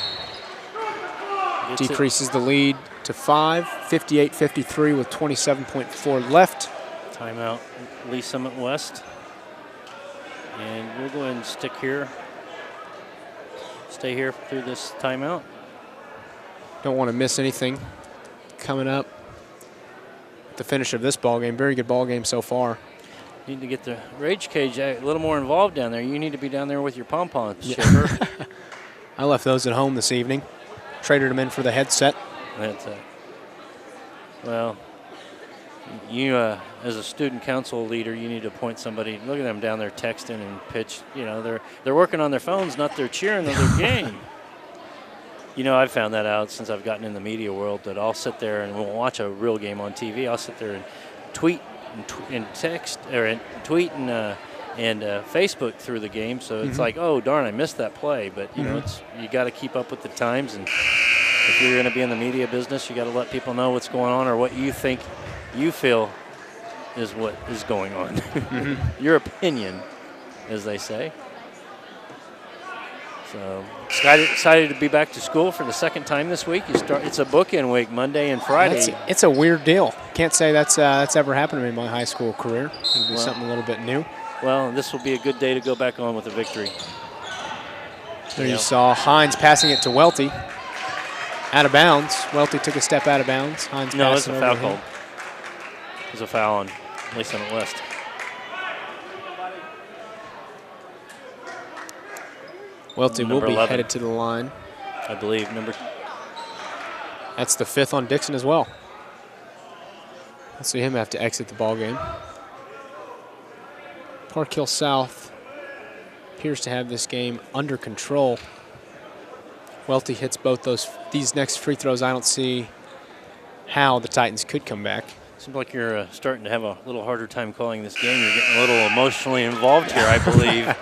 Decreases the lead to 5. 58-53 with 27.4 left. Timeout, Lee Summit West. And we'll go ahead and stick here. Stay here through this timeout. Don't want to miss anything coming up. The finish of this ball game. Very good ball game so far. Need to get the Rage Cage a little more involved down there. You need to be down there with your pom-poms, Shaver. I left those at home this evening. Traded them in for the headset. That's well, you as a student council leader, you need to appoint somebody. Look at them down there texting and pitch. You know, they're working on their phones, not they're cheering on their game. You know, I've found that out since I've gotten in the media world that I'll sit there and we'll watch a real game on TV. I'll sit there and tweet and text or tweet and Facebook through the game. So it's like, oh darn, I missed that play. But you know, you got to keep up with the times, and if you're going to be in the media business, you got to let people know what's going on or what you think, you feel is what is going on. Your opinion, as they say. So excited to be back to school for the second time this week. It's a bookend week, Monday and Friday. It's a weird deal. Can't say that's ever happened to me in my high school career. It'll be something a little bit new. Well, this will be a good day to go back on with a victory. There you saw Hines passing it to Welty. Out of bounds. Welty took a step out of bounds. Hines no, it's passing a over foul to call. him. It's a foul on Lee Summit West. Welty will be 11. headed to the line. I believe. That's the 5th on Dixon as well. We'll see him have to exit the ball game. Park Hill South appears to have this game under control. Welty hits both these next free throws. I don't see how the Titans could come back. Seems like you're starting to have a little harder time calling this game. You're getting a little emotionally involved here, I believe.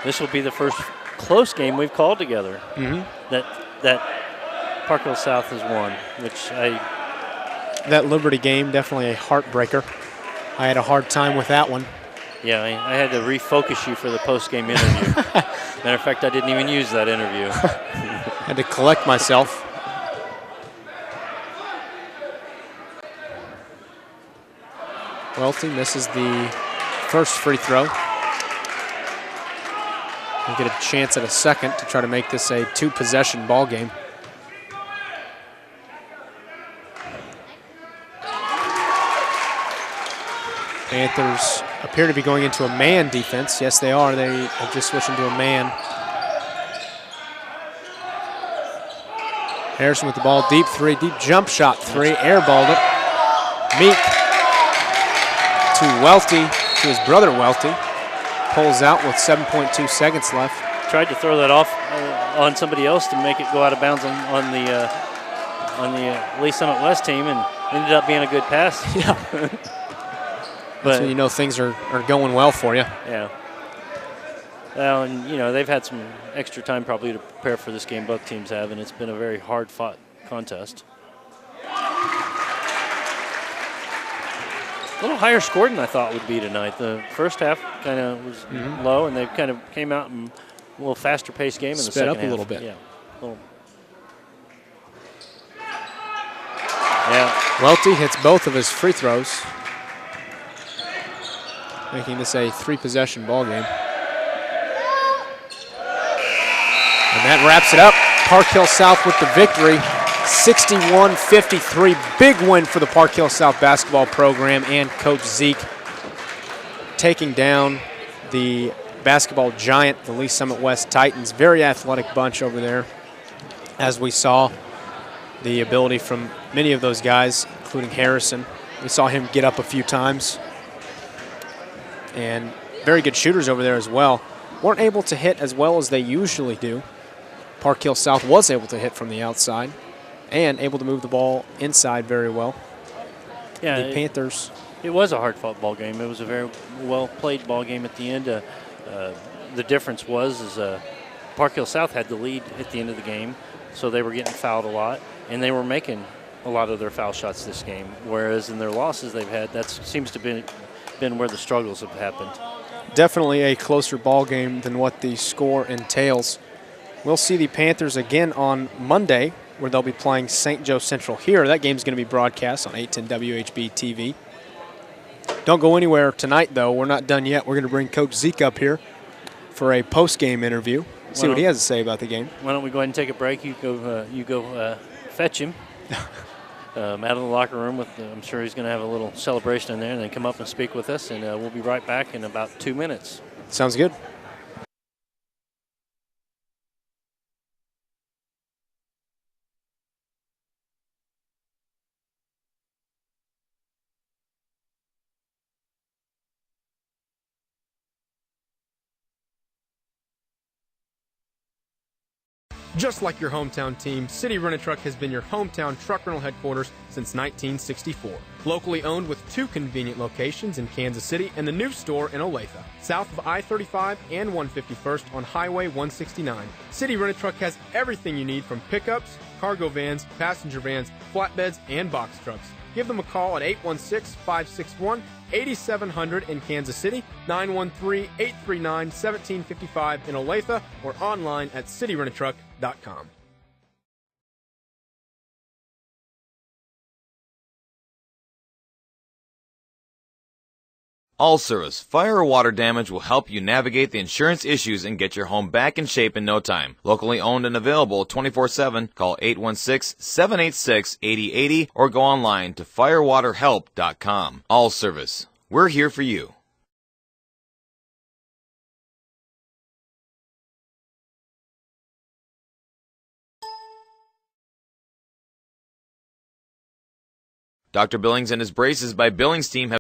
This will be the first close game we've called together that Park Hill South has won, that Liberty game, definitely a heartbreaker. I had a hard time with that one. Yeah, I had to refocus you for the post-game interview. Matter of fact, I didn't even use that interview. Had to collect myself. Welty misses the first free throw. We'll get a chance at a second to try to make this a 2-possession ball game. Panthers appear to be going into a man defense. Yes, they are. They have just switched into a man. Harrison with the ball, deep three, deep jump shot three, airballed it. Meek to Welty, to his brother Welty. Pulls out with 7.2 seconds left. Tried to throw that off on somebody else to make it go out of bounds on the Lee Summit West team, and ended up being a good pass. Yeah. That's when you know things are going well for you. Yeah. Well, and you know, they've had some extra time probably to prepare for this game, both teams have, and it's been a very hard-fought contest. A little higher scored than I thought would be tonight. The first half kind of was low, and they kind of came out in a little faster-paced game in the second half. Sped up a little bit. Yeah. Yeah. Welty hits both of his free throws, making this a 3-possession ball game. And that wraps it up. Park Hill South with the victory. 61-53, big win for the Park Hill South basketball program and Coach Zeke, taking down the basketball giant, the Lee Summit West Titans. Very athletic bunch over there, as we saw the ability from many of those guys, including Harrison. We saw him get up a few times. And very good shooters over there as well. Weren't able to hit as well as they usually do. Park Hill South was able to hit from the outside and able to move the ball inside very well. Yeah, the Panthers. It was a hard-fought ball game. It was a very well-played ball game at the end. The difference was Park Hill South had the lead at the end of the game, so they were getting fouled a lot, and they were making a lot of their foul shots this game, whereas in their losses they've had, that seems to have been where the struggles have happened. Definitely a closer ball game than what the score entails. We'll see the Panthers again on Monday, where they'll be playing St. Joe Central here. That game's going to be broadcast on 810 WHB TV. Don't go anywhere tonight, though. We're not done yet. We're going to bring Coach Zeke up here for a post-game interview. See what he has to say about the game. Why don't we go ahead and take a break? You go fetch him out of the locker room. I'm sure he's going to have a little celebration in there, and then come up and speak with us, and we'll be right back in about 2 minutes. Sounds good. Just like your hometown team, City Rent-A-Truck has been your hometown truck rental headquarters since 1964. Locally owned with 2 convenient locations in Kansas City and the new store in Olathe, south of I-35 and 151st on Highway 169. City Rent-A-Truck has everything you need from pickups, cargo vans, passenger vans, flatbeds, and box trucks. Give them a call at 816-561-8700 in Kansas City, 913-839-1755 in Olathe, or online at cityrentaTruck.com. All Service. Fire or water damage will help you navigate the insurance issues and get your home back in shape in no time. Locally owned and available 24/7. Call 816-786-8080 or go online to firewaterhelp.com. All Service. We're here for you. Dr. Billings and his braces by Billings team have